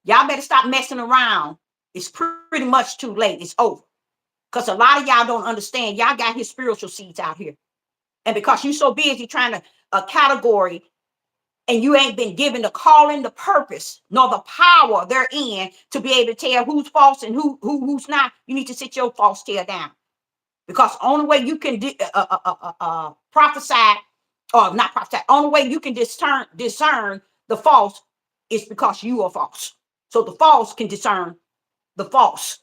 Y'all better stop messing around. It's pretty much too late. It's over. Because a lot of y'all don't understand. Y'all got his spiritual seeds out here. And because you're so busy trying to category and you ain't been given the calling, the purpose, nor the power therein to be able to tell who's false and who's not, you need to sit your false tail down. Because only way you can prophesy, or not prophesy, only way you can discern the false is because you are false. So the false can discern the false.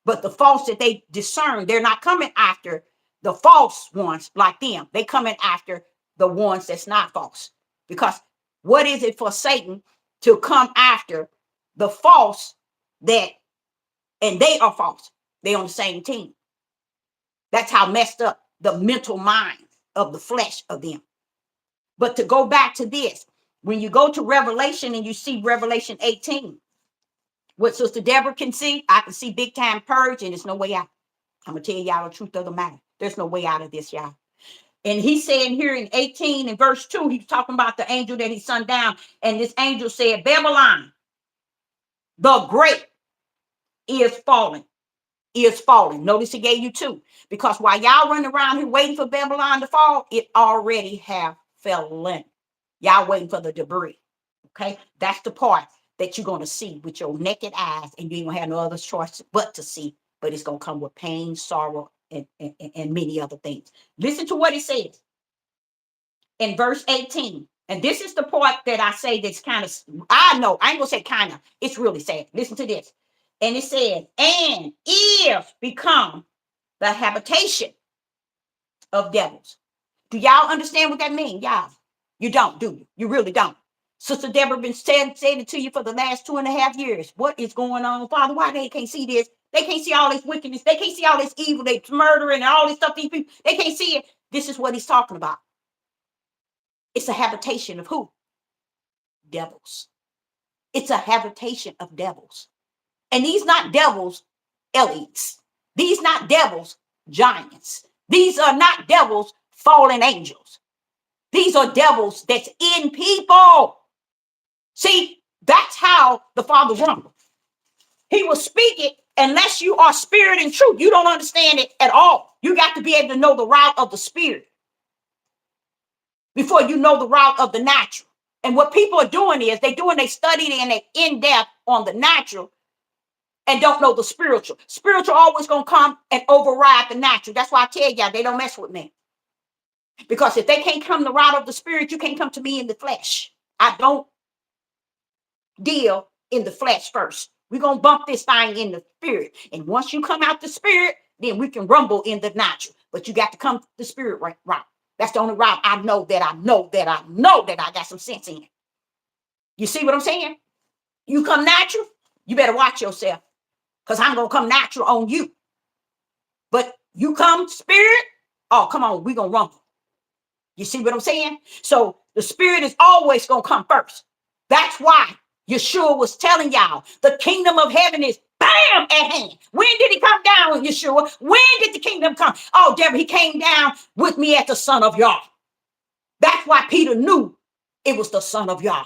But the false that they discern, they're not coming after the false ones like them. They coming after the ones that's not false. Because what is it for Satan to come after the false that, and they are false? They on the same team. That's how messed up the mental mind of the flesh of them. But to go back to this, when you go to Revelation and you see Revelation 18, what Sister Deborah can see, I can see big time purge, and there's no way out. I'm going to tell y'all the truth of the matter. There's no way out of this, y'all. And he's saying here in 18 and verse 2, he's talking about the angel that he sent down. And this angel said, Babylon, the great, is falling. Is falling. Notice he gave you two. Because while y'all running around here waiting for Babylon to fall, it already have fallen. Y'all waiting for the debris. Okay? That's the part that you're going to see with your naked eyes, and you ain't going to have no other choice but to see. But it's going to come with pain, sorrow, and many other things. Listen to what it says in verse 18. And this is the part that I say that's kind of, I know, I ain't going to say kind of, it's really sad. Listen to this. And it says, and if become the habitation of devils. Do y'all understand what that means, y'all? You don't, do you? You really don't. Sister Deborah been saying it to you for the last 2.5 years. What is going on, Father? Why they can't see this? They can't see all this wickedness. They can't see all this evil. They murdering and all this stuff. These people, they can't see it. This is what he's talking about. It's a habitation of who? Devils. It's a habitation of devils. And these not devils, elites. These not devils, giants. These are not devils, fallen angels. These are devils that's in people. See, that's how the Father rumbled. He will speak it unless you are spirit and truth. You don't understand it at all. You got to be able to know the route of the spirit before you know the route of the natural. And what people are doing is they studying and they in depth on the natural and don't know the spiritual. Spiritual always going to come and override the natural. That's why I tell y'all, they don't mess with me. Because if they can't come the route of the spirit, you can't come to me in the flesh. I don't deal in the flesh first. We're going to bump this thing in the spirit. And once you come out the spirit, then we can rumble in the natural. But you got to come the spirit route. That's the only route I know that I got some sense in. You see what I'm saying? You come natural, you better watch yourself. Because I'm going to come natural on you. But you come spirit, oh, come on, we're going to rumble. You see what I'm saying? So the spirit is always going to come first. That's why Yeshua was telling y'all the kingdom of heaven is bam at hand. When did he come down, Yeshua? When did the kingdom come? Oh, Deborah, he came down with me as the Son of Yah. That's why Peter knew it was the Son of Yah.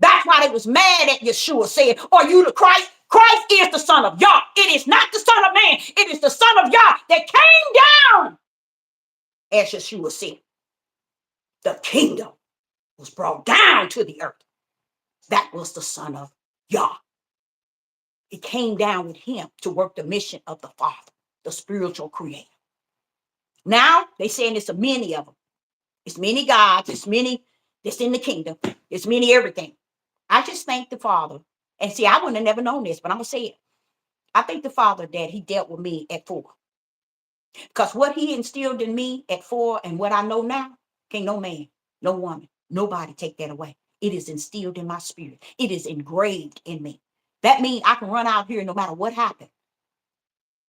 That's why they was mad at Yeshua, saying, are you the Christ? Christ is the Son of Yah. It is not the Son of Man. It is the Son of Yah that came down. As Yeshua said, the kingdom was brought down to the earth. That was the Son of Yah. It came down with him to work the mission of the Father, the spiritual creator. Now, they saying it's a many of them. It's many gods. It's many that's in the kingdom. It's many everything. I just thank the Father. And see, I wouldn't have never known this, but I'm going to say it. I thank the Father that he dealt with me at 4. Because what he instilled in me at 4 and what I know now, can't no man, no woman, nobody take that away. It is instilled in my spirit. It is engraved in me. That means I can run out here no matter what happened.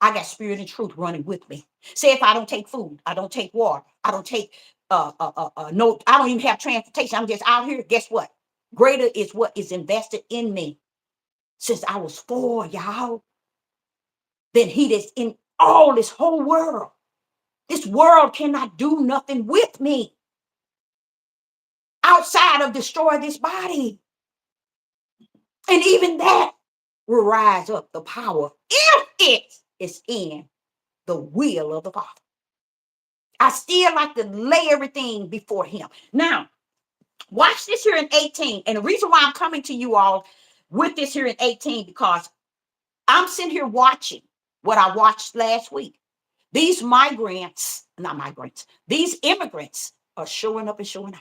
I got spirit and truth running with me. Say if I don't take food, I don't take water, I don't take no, I don't even have transportation. I'm just out here. Guess what? Greater is what is invested in me since I was 4, y'all. Than he that's in all this whole world. This world cannot do nothing with me outside of destroy this body. And even that will rise up the power if it is in the will of the Father. I still like to lay everything before him. Now, watch this here in 18. And the reason why I'm coming to you all with this here in 18, because I'm sitting here watching what I watched last week. These these immigrants are showing up and showing out.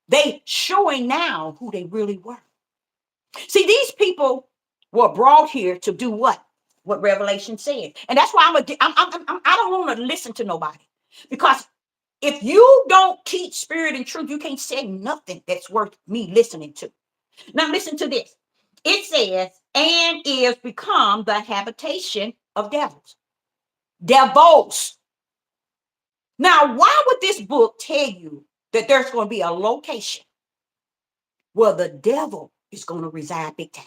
They showing now who they really were. See, these people were brought here to do what? What Revelation said. And that's why I don't want to listen to nobody. Because if you don't teach spirit and truth, you can't say nothing that's worth me listening to. Now listen to this. It says, and is become the habitation of devils. Devils. Now, why would this book tell you that there's going to be a location where the devil is going to reside big time?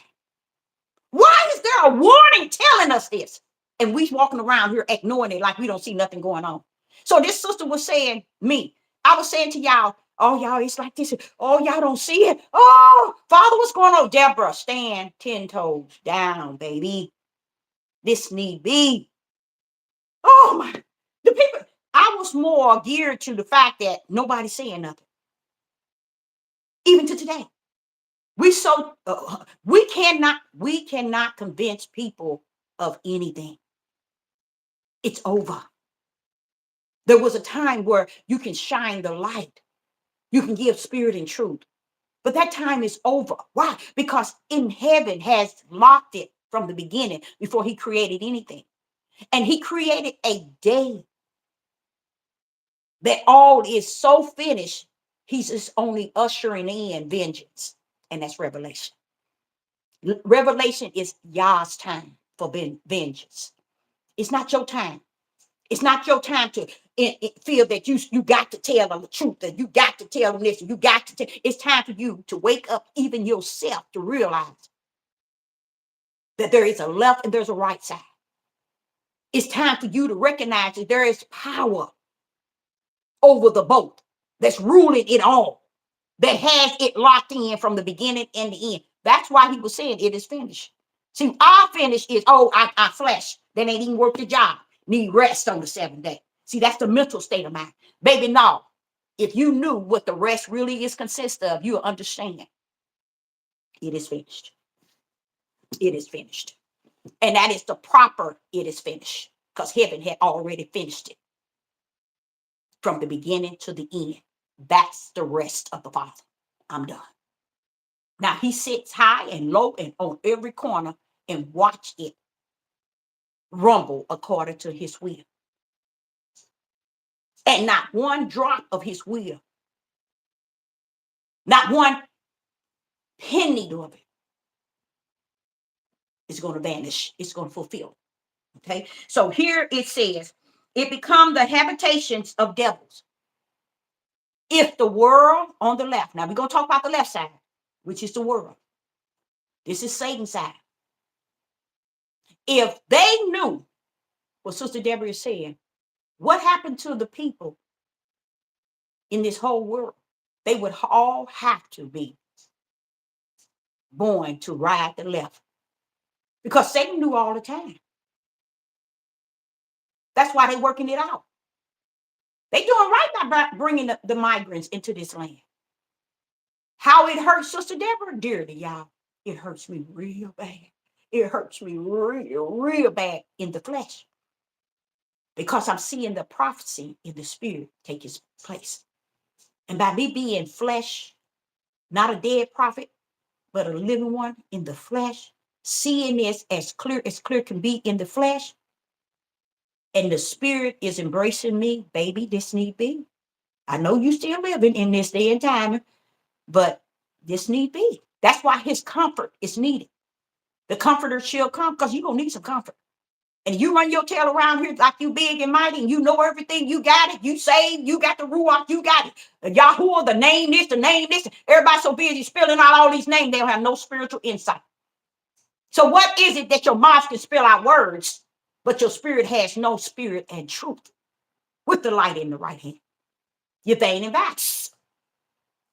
Why is there a warning telling us this? And we walking around here ignoring it like we don't see nothing going on. So this sister was saying, I was saying to y'all, oh, y'all, it's like this. Oh, y'all don't see it. Oh, Father, what's going on? Deborah, stand 10 toes down, baby. This need be. Oh, my. The people, I was more geared to the fact that nobody's saying nothing. Even to today. We cannot convince people of anything. It's over. There was a time where you can shine the light. You can give spirit and truth. But that time is over. Why? Because in heaven has locked it from the beginning before he created anything. And he created a day that all is so finished. He's just only ushering in vengeance. And that's Revelation. Revelation is Yah's time for vengeance. It's not your time. It's not your time to feel that you got to tell them the truth, and you got to tell them this, and you got to tell. It's time for you to wake up, even yourself, to realize that there is a left and there's a right side. It's time for you to recognize that there is power over the boat that's ruling it all, that has it locked in from the beginning and the end. That's why he was saying it is finished. See, our finish is, I flesh that ain't even worth the job. Need rest on the 7th day. See, that's the mental state of mind. Baby, no. If you knew what the rest really is consist of, you'll understand. It is finished. It is finished. And that is the proper it is finished. Because heaven had already finished it. From the beginning to the end. That's the rest of the Father. I'm done. Now he sits high and low and on every corner and watch it rumble according to his will. And not one drop of his will, not one penny of it is going to vanish. It's going to fulfill. Okay. So here it says, it become the habitations of devils. If the world on the left, now we're going to talk about the left side, which is the world. This is Satan's side. If they knew what Sister Deborah is saying, what happened to the people in this whole world? They would all have to be born to ride the left. Because Satan knew all the time. That's why they're working it out. They're doing right by bringing the migrants into this land. How it hurts Sister Deborah dearly, y'all. It hurts me real bad. It hurts me real bad in the flesh. Because I'm seeing the prophecy in the spirit take its place. And by me being flesh, not a dead prophet, but a living one in the flesh, seeing this as clear can be in the flesh, and the spirit is embracing me, baby, this need be. I know you still living in this day and time, but this need be. That's why his comfort is needed. The comforter shall come because you're going to need some comfort. And you run your tail around here like you big and mighty and you know everything. You got it. You saved. You got the ruach. You got it. Yahuwah, the name this, the name this. Everybody's so busy spelling out all these names, they don't have no spiritual insight. So what is it that your mouth can spell out words, but your spirit has no spirit and truth with the light in the right hand? You're vain and vast.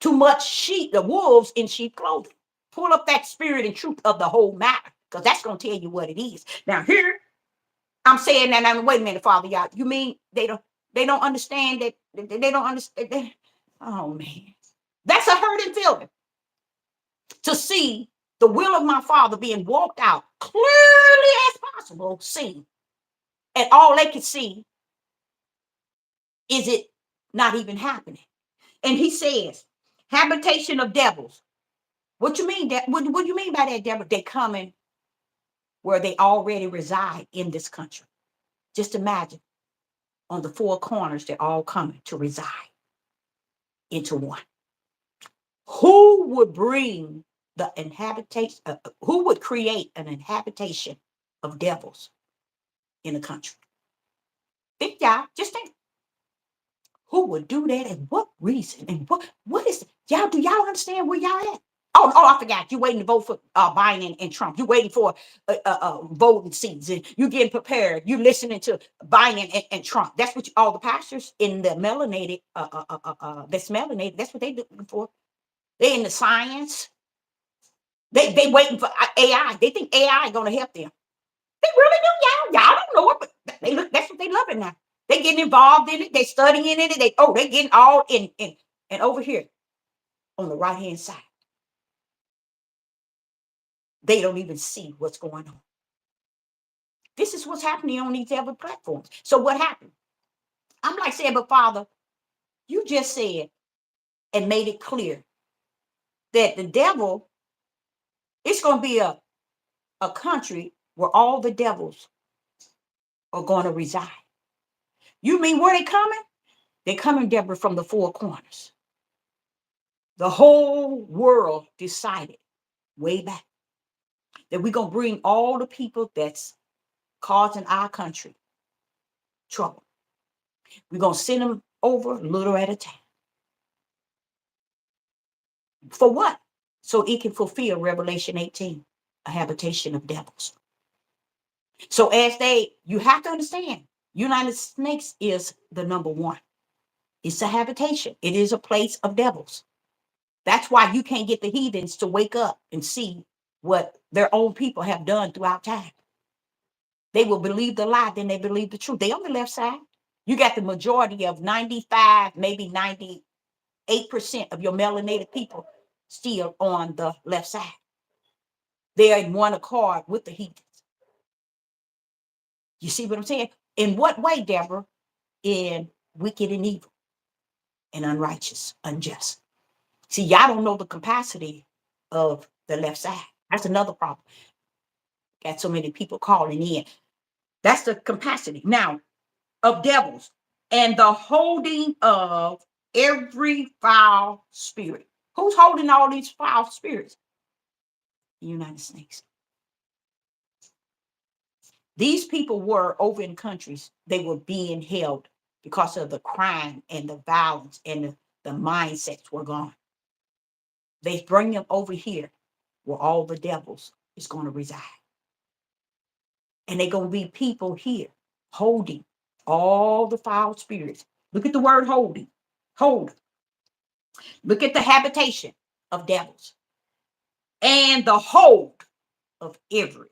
Too much sheep, the wolves in sheep clothing. Pull up that spirit and truth of the whole matter, because that's going to tell you what it is. Now here, I'm saying that. Now, wait a minute, Father, y'all. You mean they don't understand that? They don't understand. Oh man, that's a hurting feeling to see the will of my Father being walked out clearly as possible, seen, and all they can see is it not even happening. And he says, habitation of devils. What you mean? What do you mean by that, devil? They coming where they already reside in this country. Just imagine, on the four corners, they're all coming to reside into one. Who would bring the inhabitation? Who would create an inhabitation of devils in the country? Think, y'all. Just think. Who would do that, and what reason, and what is it? Y'all? Do y'all understand where y'all at? Oh, I forgot. You waiting to vote for Biden and Trump. You waiting for voting season. You getting prepared. You listening to Biden and Trump. That's what all the pastors in the melanated, that's melanated. That's what they looking for. They in the science. They waiting for AI. They think AI going to help them. They really do, y'all. Y'all don't know it, but they look. That's what they loving now. They getting involved in it. They studying in it. They getting all in. And over here on the right hand side, they don't even see what's going on. This is what's happening on these other platforms. So what happened? I'm like saying, but Father, you just said and made it clear that the devil, it's going to be a country where all the devils are going to reside. You mean where they coming? They're coming, Deborah, from the four corners. The whole world decided way back that we're going to bring all the people that's causing our country trouble. We're going to send them over little at a time. For what? So it can fulfill Revelation 18, a habitation of devils. So you have to understand, United Snakes is the number one. It's a habitation. It is a place of devils. That's why you can't get the heathens to wake up and see what their own people have done throughout time. They will believe the lie, then they believe the truth. They on the left side. You got the majority of 95, maybe 98% of your melanated people still on the left side. They are in one accord with the heathens. You see what I'm saying? In what way, Deborah? In wicked and evil and unrighteous, unjust. See, y'all don't know the capacity of the left side. That's another problem. Got so many people calling in. That's the capacity now of devils and the holding of every foul spirit. Who's holding all these foul spirits? The United States. These people were over in countries, they were being held because of the crime and the violence and the mindsets were gone. They bring them over here where all the devils is going to reside. And they're going to be people here holding all the foul spirits. Look at the word holding. Hold. Look at the habitation of devils and the hold of every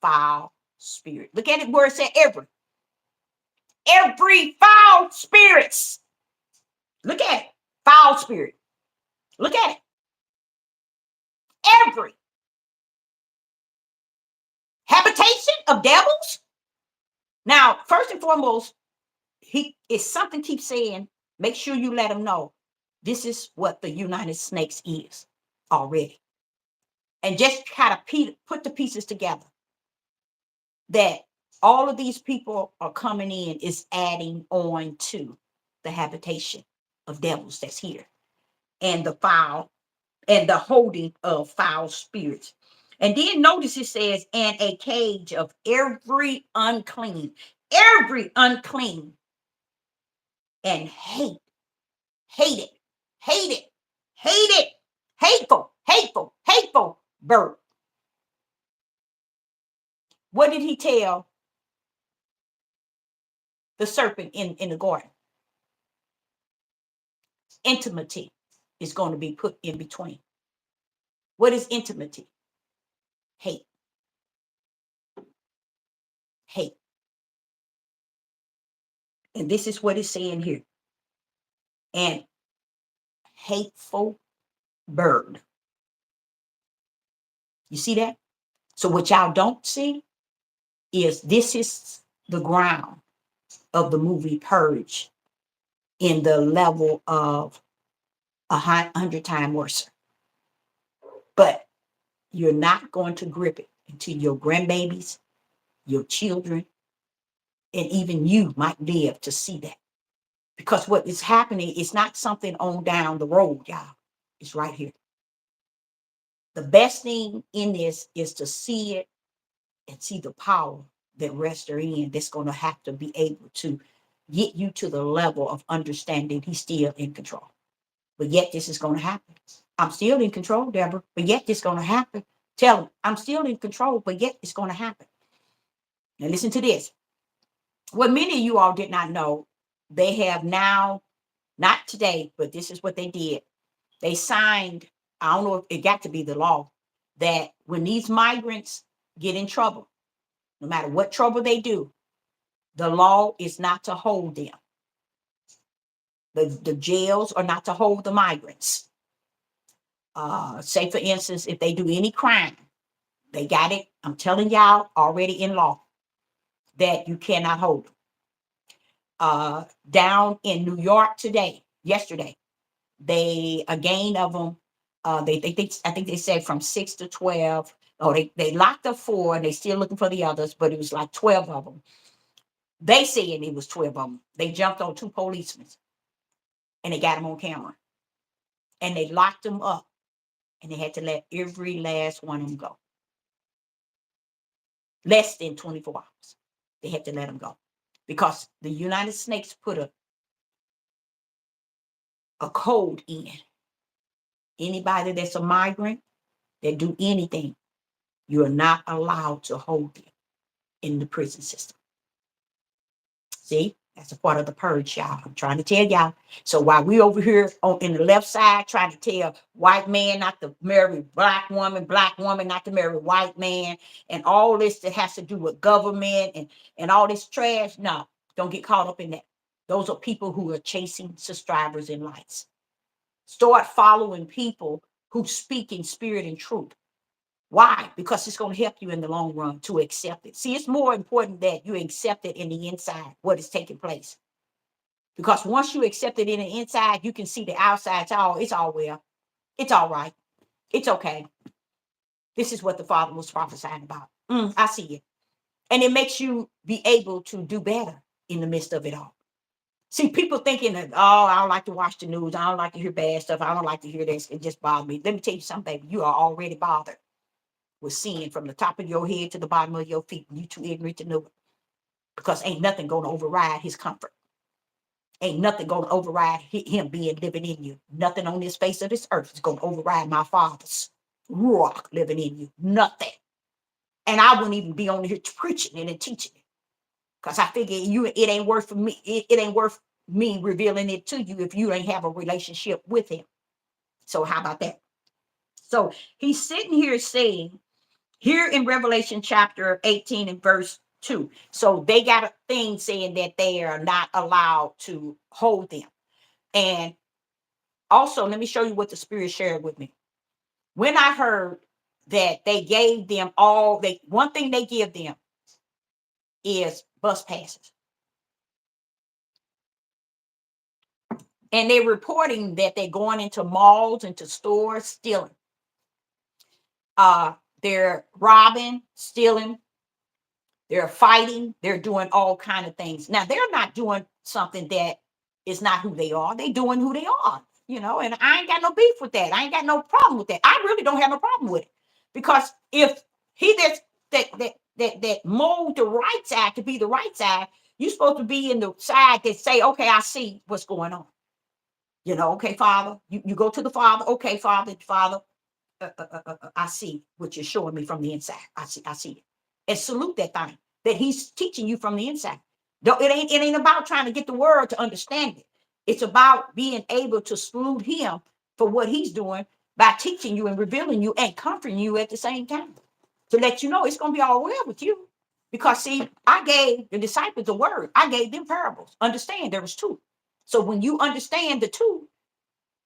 foul spirit. Look at it where it said every. Every foul spirits. Look at it. Foul spirit. Look at it. Every habitation of devils. Now, first and foremost, he is something keeps saying, make sure you let him know This is what the United Snakes is already. And just kind of put the pieces together that all of these people are coming in is adding on to the habitation of devils that's here, and the foul and the holding of foul spirits. And then notice it says, and a cage of every unclean, and hate it, hate it, hate it, hateful bird. What did he tell the serpent in the garden? Intimacy is going to be put in between. What is intimacy? Hate. Hate. And this is what it's saying here. And hateful bird. You see that? So what y'all don't see is this is the ground of the movie Purge in the level of 100 times worse. But you're not going to grip it until your grandbabies, your children, and even you might live to see that. Because what is happening is not something on down the road, y'all. It's right here. The best thing in this is to see it and see the power that rests therein that's going to have to be able to get you to the level of understanding he's still in control. But yet this is going to happen. I'm still in control, Deborah, but yet this is going to happen. Tell him, I'm still in control, but yet it's going to happen. Now listen to this. What many of you all did not know, they have now, not today, but this is what they did. They signed, I don't know if it got to be the law, that when these migrants get in trouble, no matter what trouble they do, the law is not to hold them. The jails are not to hold the migrants. Say, for instance, if they do any crime, they got it, I'm telling y'all, already in law, that you cannot hold them. Down in New York yesterday, a gang of them, I think they said from 6 to 12. Oh, they locked up 4 and they still looking for the others, but it was like 12 of them. They said it was 12 of them. They jumped on 2 policemen and they got them on camera. And they locked them up and they had to let every last one of them go. Less than 24 hours. They had to let them go. Because the United Snakes put a code in. Anybody that's a migrant that do anything, you are not allowed to hold them in the prison system. See, that's a part of the purge, y'all. I'm trying to tell y'all. So while we over here in the left side trying to tell white man not to marry black woman not to marry white man, and all this that has to do with government and all this trash, no, don't get caught up in that. Those are people who are chasing subscribers and likes. Start following people who speak in spirit and truth. Why? Because it's going to help you in the long run to accept it. See, it's more important that you accept it in the inside, what is taking place. Because once you accept it in the inside, you can see the outside. It's all well. It's all right. It's okay. This is what the Father was prophesying about. I see it. And it makes you be able to do better in the midst of it all. See, people thinking that, oh, I don't like to watch the news. I don't like to hear bad stuff. I don't like to hear this. It just bothers me. Let me tell you something, baby. You are already bothered with sin from the top of your head to the bottom of your feet. You too ignorant to know it. Because ain't nothing going to override his comfort. Ain't nothing going to override him being living in you. Nothing on this face of this earth is going to override my Father's ruach living in you. Nothing. And I wouldn't even be on here preaching it and teaching it. Because I figure it ain't worth for me. It ain't worth me revealing it to you if you ain't have a relationship with him. So how about that? So he's sitting here saying, here in Revelation chapter 18 and verse 2. So they got a thing saying that they are not allowed to hold them. And also, let me show you what the Spirit shared with me. When I heard that they gave them one thing they give them is bus passes. And they're reporting that they're going into malls, into stores, stealing. They're robbing, stealing, they're fighting, they're doing all kind of things. Now, they're not doing something that is not who they are. They're doing who they are, and I ain't got no beef with that. I ain't got no problem with that. I really don't have no problem with it. Because if he that mold the right side to be the right side, you're supposed to be in the side that say, okay, I see what's going on. Okay, Father, you go to the Father. Okay, Father, I see what you're showing me from the inside. I see it. And salute that thing that he's teaching you from the inside. It ain't about trying to get the word to understand it. It's about being able to salute him for what he's doing by teaching you and revealing you and comforting you at the same time. To let you know it's going to be all well with you. Because see, I gave the disciples the word. I gave them parables. Understand there was two. So when you understand the two,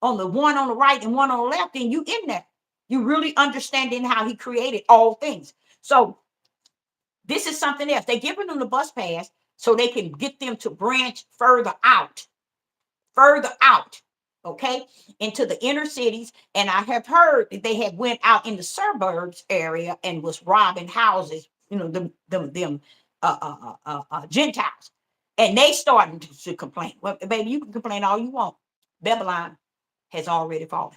on the one on the right and one on the left, then you in there. You really understanding how he created all things. So this is something else. They're giving them the bus pass so they can get them to branch further out, okay, into the inner cities. And I have heard that they had went out in the suburbs area and was robbing houses, them Gentiles. And they starting to complain. Well, baby, you can complain all you want. Babylon has already fallen.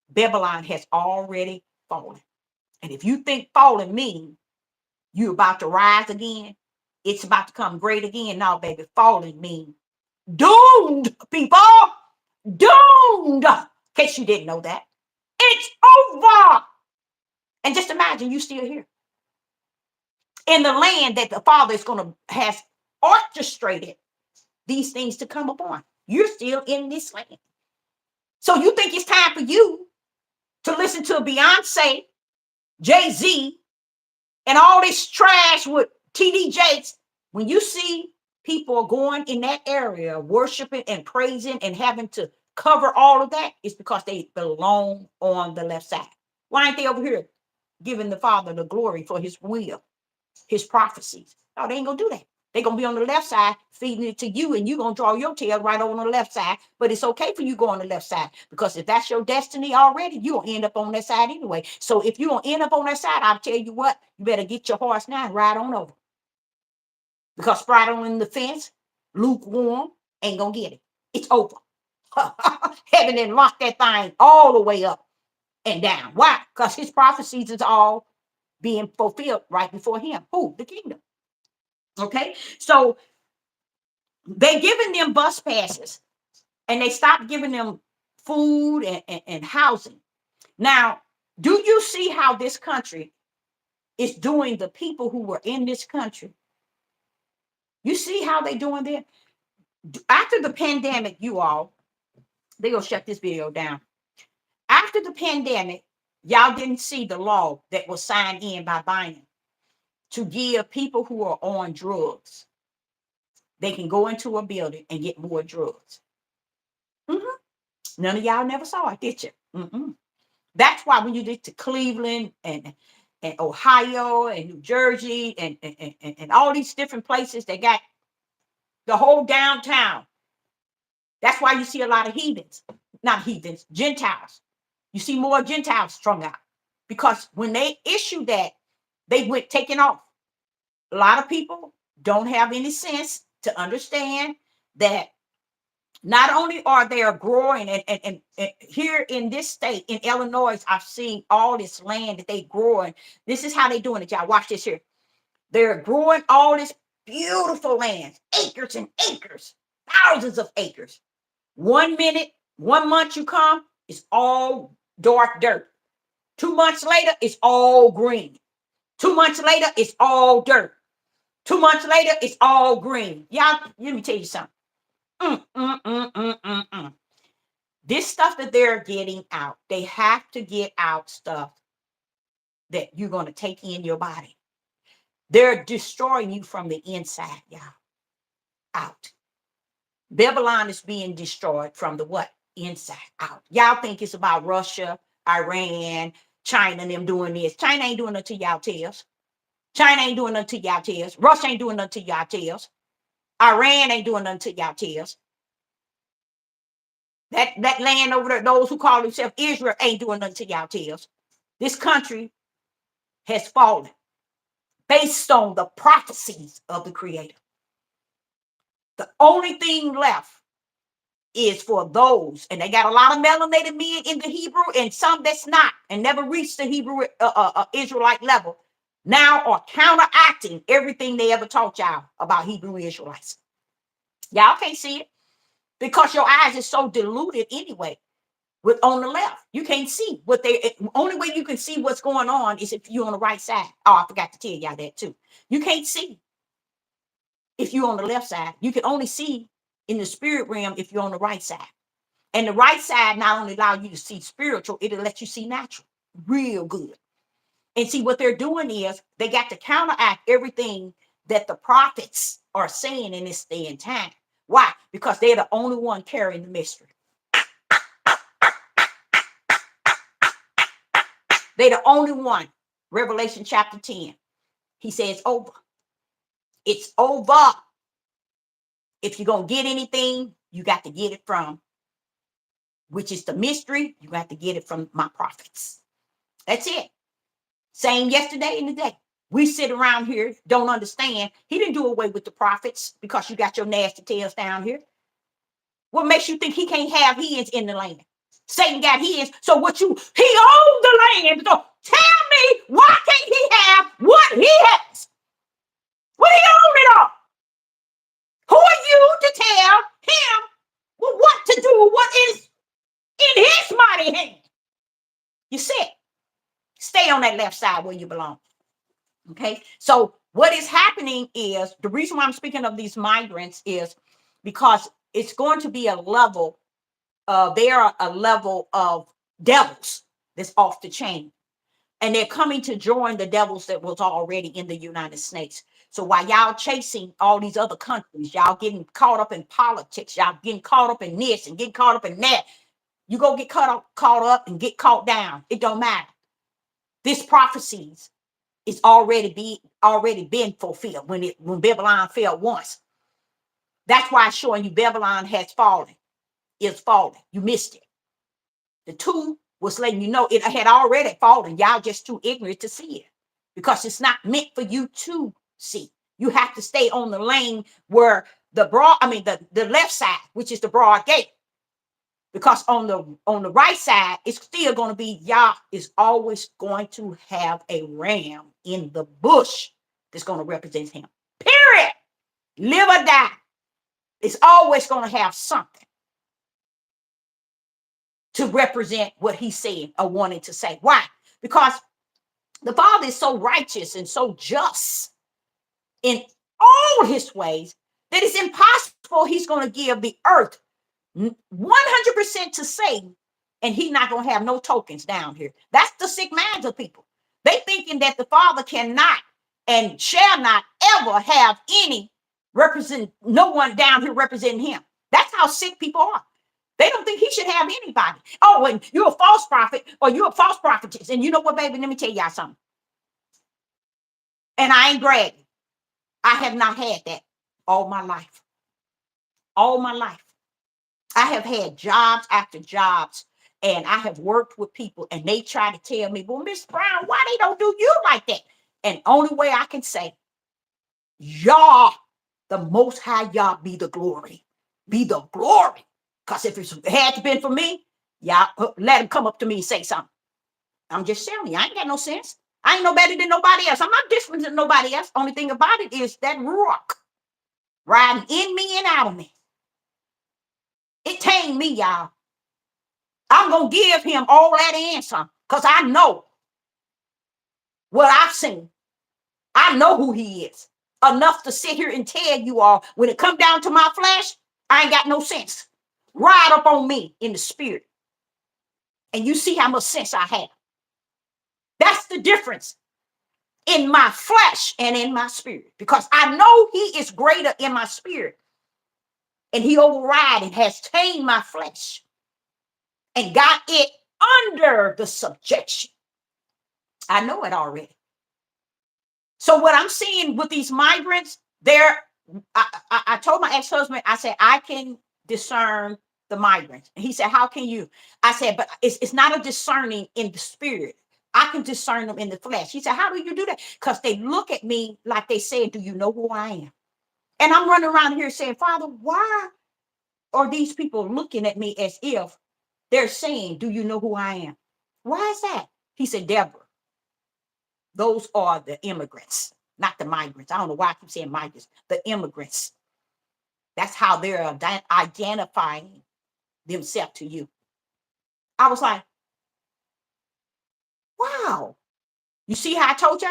Babylon has already fallen. And if you think falling means you're about to rise again, it's about to come great again. No, baby, falling means doomed, people. Doomed. In case you didn't know that. It's over. And just imagine you still here. In the land that the Father is going to has orchestrated these things to come upon. You're still in this land. So you think it's time for you to listen to Beyonce, Jay-Z, and all this trash with TD Jakes? When you see people going in that area worshiping and praising and having to cover all of that, it's because they belong on the left side. Why ain't they over here giving the Father the glory for his will, his prophecies? No, they ain't gonna do that. They're gonna be on the left side feeding it to you, and you're gonna draw your tail right over on the left side. But it's okay for you to go on the left side, because if that's your destiny already, you're gonna end up on that side anyway. So if you're gonna end up on that side, I'll tell you what, you better get your horse now and ride on over. Because right on the fence, lukewarm, ain't gonna get it. It's over. Heaven and lock that thing all the way up and down. Why? Because his prophecies is all being fulfilled right before him. Who? The kingdom. Okay, so they giving them bus passes, and they stopped giving them food and housing. Now, do you see how this country is doing the people who were in this country? You see how they doing there? After the pandemic, you all, they gonna shut this video down. After the pandemic, y'all didn't see the law that was signed in by Biden to give people who are on drugs, they can go into a building and get more drugs. None of y'all never saw it, did you? That's why when you get to Cleveland and Ohio and New Jersey and all these different places, they got the whole downtown. That's why you see a lot of heathens, not heathens, Gentiles. You see more Gentiles strung out, because when they issued that, they went taking off. A lot of people don't have any sense to understand that not only are they growing, and here in this state, in Illinois, I've seen all this land that they growing. This is how they doing it, y'all. Watch this here. They're growing all this beautiful land, acres and acres, thousands of acres. 1 minute, 1 month you come, it's all dark dirt. 2 months later, it's all green. 2 months later, it's all dirt. 2 months later, it's all green. Y'all, let me tell you something. This stuff that they're getting out, they have to get out stuff that you're going to take in your body. They're destroying you from the inside, y'all. Out. Babylon is being destroyed from the what? Inside out. Y'all think it's about Russia, Iran, China, and them doing this. China ain't doing nothing to y'all tails. China ain't doing nothing to y'all tails. Russia ain't doing nothing to y'all tails. Iran ain't doing nothing to y'all tails. That land over there, those who call themselves Israel ain't doing nothing to y'all tails. This country has fallen based on the prophecies of the Creator. The only thing left is for those, and they got a lot of melanated men in the Hebrew and some that's not, and never reached the Hebrew Israelite level, now are counteracting everything they ever taught y'all about Hebrew Israelites. Y'all can't see it because your eyes is so diluted anyway. With on the left, you can't see what only way you can see what's going on is if you're on the right side. Oh, I forgot to tell y'all that too. You can't see if you're on the left side. You can only see in the spirit realm if you're on the right side. And the right side not only allow you to see spiritual, it'll let you see natural real good. And see what they're doing is they got to counteract everything that the prophets are saying in this day and time. Why? Because they're the only one carrying the mystery. They're the only one. Revelation chapter 10. He says over. It's over. If you're going to get anything, you got to get it from, which is the mystery. You got to get it from my prophets. That's it. Same yesterday and today. We sit around here, don't understand. He didn't do away with the prophets because you got your nasty tails down here. What makes you think he can't have his in the land? Satan got his. So he owns the land. So tell me, why can't he have what he has? What he own it all? Who are you to tell him what to do, what is in his mighty hand? You sit. Stay on that left side where you belong. Okay. So what is happening is the reason why I'm speaking of these migrants is because it's going to be a level. They are a level of devils that's off the chain. And they're coming to join the devils that was already in the United States. So while y'all chasing all these other countries, y'all getting caught up in politics, y'all getting caught up in this and getting caught up in that, you go get caught up and get caught down. It don't matter. This prophecies is already been fulfilled when Babylon fell once. That's why it's showing you Babylon has fallen. It's fallen. You missed it. The two was letting you know it had already fallen. Y'all just too ignorant to see it because it's not meant for you to see. You have to stay on the lane where the left side, which is the broad gate. Because on the right side, it's still going to be Yah is always going to have a ram in the bush that's going to represent him. Period. Live or die. It's always going to have something to represent what he said or wanted to say. Why? Because the Father is so righteous and so just in all his ways that it's impossible he's going to give the earth 100% to Satan, and he's not going to have no tokens down here. That's the sick minds of people. They thinking that the Father cannot and shall not ever have no one down here representing him. That's how sick people are. They don't think he should have anybody. Oh, and you're a false prophet or you're a false prophetess. And you know what, baby? Let me tell y'all something. And I ain't bragging. I have not had that all my life. All my life. I have had jobs after jobs, and I have worked with people, and they try to tell me, well, Miss Brown, why they don't do you like that? And only way I can say, Yah, the Most High Yah, be the glory. Be the glory. Because if it had been for me, y'all let him come up to me and say something. I'm just telling you, I ain't got no sense. I ain't no better than nobody else. I'm not different than nobody else. Only thing about it is that rock riding in me and out of me. It tamed me, y'all. I'm going to give him all that answer because I know what I've seen. I know who he is. Enough to sit here and tell you all, when it come down to my flesh, I ain't got no sense. Ride up on me in the spirit. And you see how much sense I have. That's the difference in my flesh and in my spirit. Because I know he is greater in my spirit. And he override and has tamed my flesh and got it under the subjection. I know it already. So what I'm seeing with these migrants, I told my ex-husband, I said, I can discern the migrants. And he said, how can you? I said, but it's not a discerning in the spirit. I can discern them in the flesh. He said, how do you do that? Because they look at me like they said, do you know who I am? And I'm running around here saying, Father, why are these people looking at me as if they're saying, do you know who I am? Why is that? He said, Deborah, those are the immigrants, not the migrants. I don't know why I keep saying migrants, the immigrants. That's how they're identifying themselves to you. I was like, wow. You see how I told you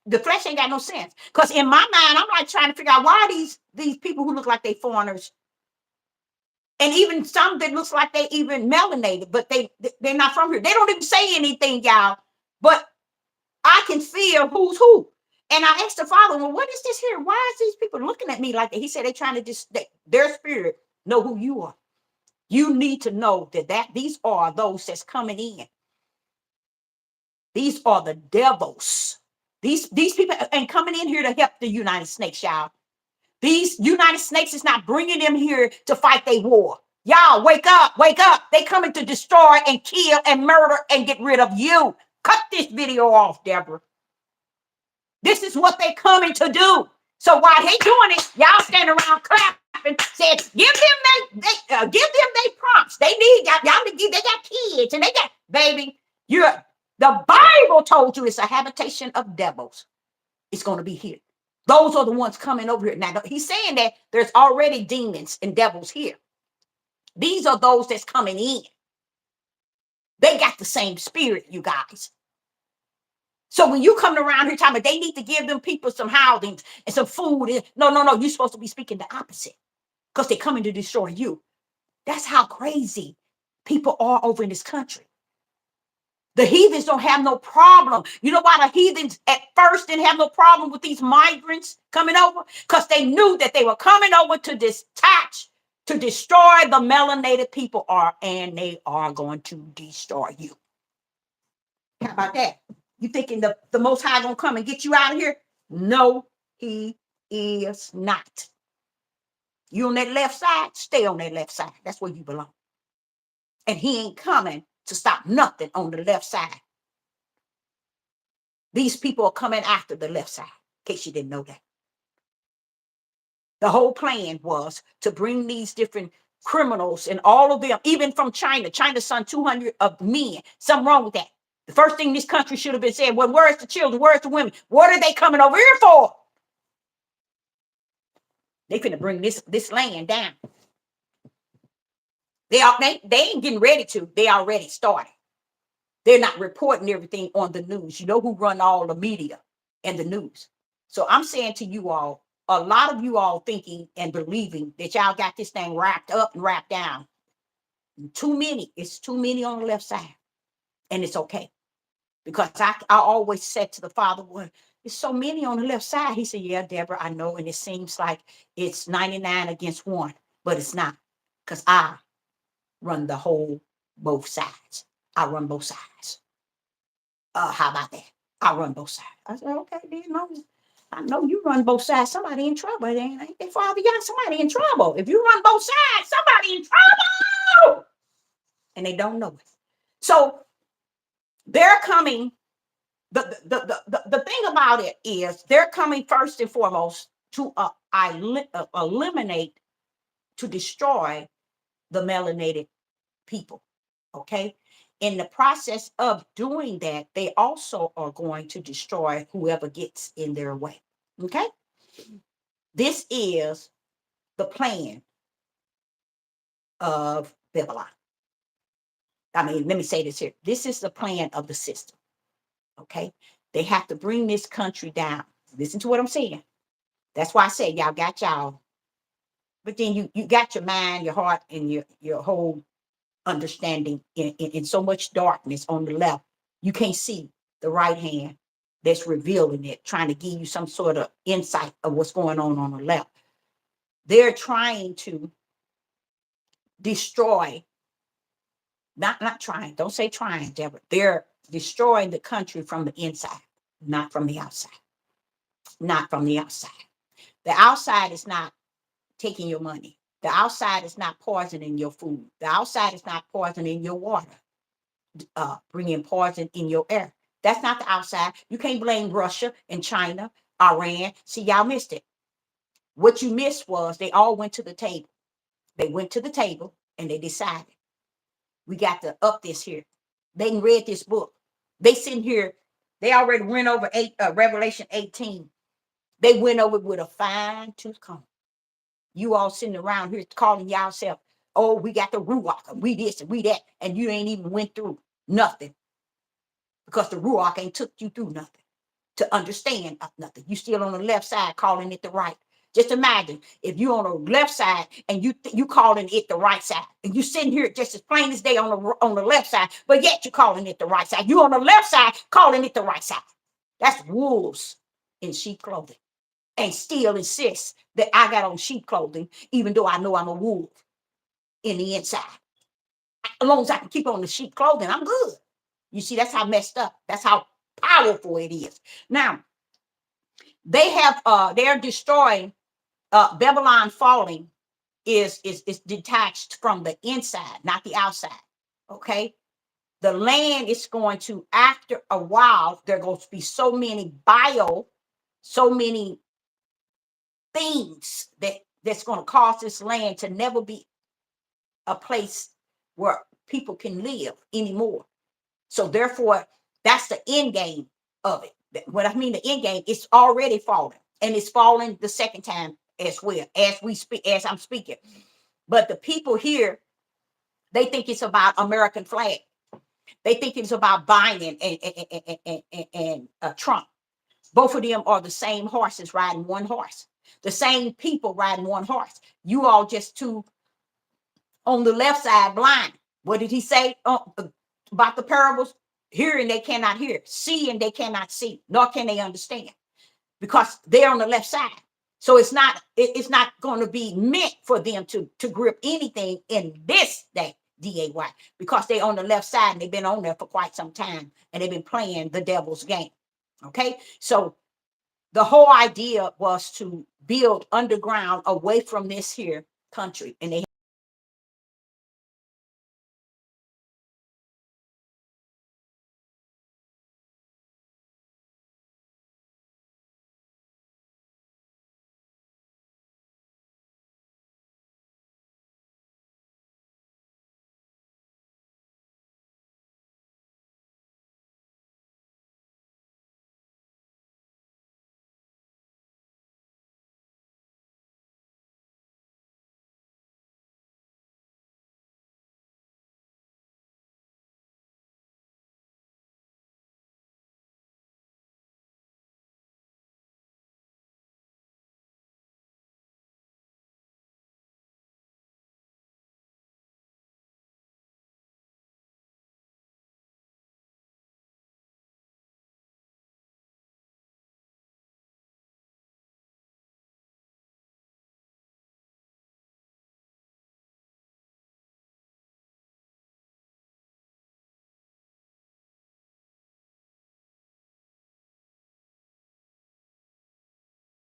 the flesh ain't got no sense. Because in my mind, I'm like trying to figure out why these people who look like they foreigners, and even some that looks like they even melanated, but they're not from here. They don't even say anything, y'all. But I can feel who's who. And I asked the Father, well, what is this here? Why is these people looking at me like that? He said they're trying to just their spirit know who you are. You need to know that these are those that's coming in. These are the devils. These people ain't coming in here to help the United Snakes, y'all. These United Snakes is not bringing them here to fight their war. Y'all, wake up, wake up. They coming to destroy and kill and murder and get rid of you. Cut this video off, Deborah. This is what they coming to do. So while they doing it, y'all stand around clapping, said, give them they prompts. They need y'all to give. They got kids and they got baby. The Bible told you it's a habitation of devils. It's going to be here. Those are the ones coming over here. Now, he's saying that there's already demons and devils here. These are those that's coming in. They got the same spirit, you guys. So when you come around here talking about they need to give them people some housing and some food. No. You're supposed to be speaking the opposite because they're coming to destroy you. That's how crazy people are over in this country. The heathens don't have no problem. You know why the heathens at first didn't have no problem with these migrants coming over? Because they knew that they were coming over to detach, to destroy the melanated people and they are going to destroy you. How about that? You thinking the Most High gonna come and get you out of here? No, he is not. You on that left side? Stay on that left side. That's where you belong. And he ain't coming to stop nothing on the left side. These people are coming after the left side, in case you didn't know that. The whole plan was to bring these different criminals and all of them, even from China. China sent 200 of men. Something wrong with that. The first thing this country should have been saying, well, where's the children? Where's the women? What are they coming over here for? They finna bring this land down. They ain't getting ready to. They already started. They're not reporting everything on the news. You know who run all the media and the news. So I'm saying to you all, a lot of you all thinking and believing that y'all got this thing wrapped up and wrapped down. Too many. It's too many on the left side. And it's okay. Because I always said to the Father, well, there's so many on the left side. He said, yeah, Deborah, I know. And it seems like it's 99 against 1, but it's not. Because I run the whole both sides. I run both sides. How about that? I run both sides. I said, okay, then I know you run both sides. Somebody in trouble. Ain't they, Father? Yeah, somebody in trouble. If you run both sides, somebody in trouble. And they don't know it. So they're coming. The thing about it is they're coming first and foremost to eliminate, to destroy the melanated people. Okay. In the process of doing that, they also are going to destroy whoever gets in their way. Okay. This is the plan of Babylon. I mean, let me say this here. This is the plan of the system. Okay. They have to bring this country down. Listen to what I'm saying. That's why I say y'all got y'all. But then you got your mind, your heart, and your whole understanding in so much darkness on the left. You can't see the right hand that's revealing it, trying to give you some sort of insight of what's going on the left. They're trying to destroy, not trying, don't say trying, Deborah. They're destroying the country from the inside, not from the outside. Not from the outside. The outside is not taking your money. The outside is not poisoning your food. The outside is not poisoning your water, bringing poison in your air. That's not the outside. You can't blame Russia and China, Iran. See, y'all missed it. What you missed was they all went to the table. They went to the table and they decided we got to up this here. They read this book. They sitting here. They already went over Revelation 18. They went over with a fine tooth comb. You all sitting around here calling yourself, oh, we got the Ruach, and we this and we that, and you ain't even went through nothing because the Ruach ain't took you through nothing to understand nothing. You still on the left side calling it the right. Just imagine if you on the left side and you calling it the right side, and you sitting here just as plain as day on the left side, but yet you calling it the right side. You on the left side calling it the right side. That's wolves in sheep clothing, and still insist that I got on sheep clothing, even though I know I'm a wolf in the inside. As long as I can keep on the sheep clothing, I'm good. You see, that's how messed up. That's how powerful it is. Now, they're destroying Babylon falling is detached from the inside, not the outside. Okay. The land is going to, after a while, there are going to be so many things that's going to cause this land to never be a place where people can live anymore. So therefore, that's the end game of it. What I mean, the end game, it's already fallen, and it's falling the second time as well as we speak, as I'm speaking. But the people here, they think it's about American flag. They think it's about Biden and Trump. Both of them are the same horses riding one horse. The same people riding one horse. You all just two on the left side blind. What did he say about the parables? Hearing they cannot hear, seeing they cannot see, nor can they understand, because they're on the left side. So it's not going to be meant for them to grip anything in this day, DAY, because they're on the left side and they've been on there for quite some time and they've been playing the devil's game. Okay, so the whole idea was to build underground away from this here country, and they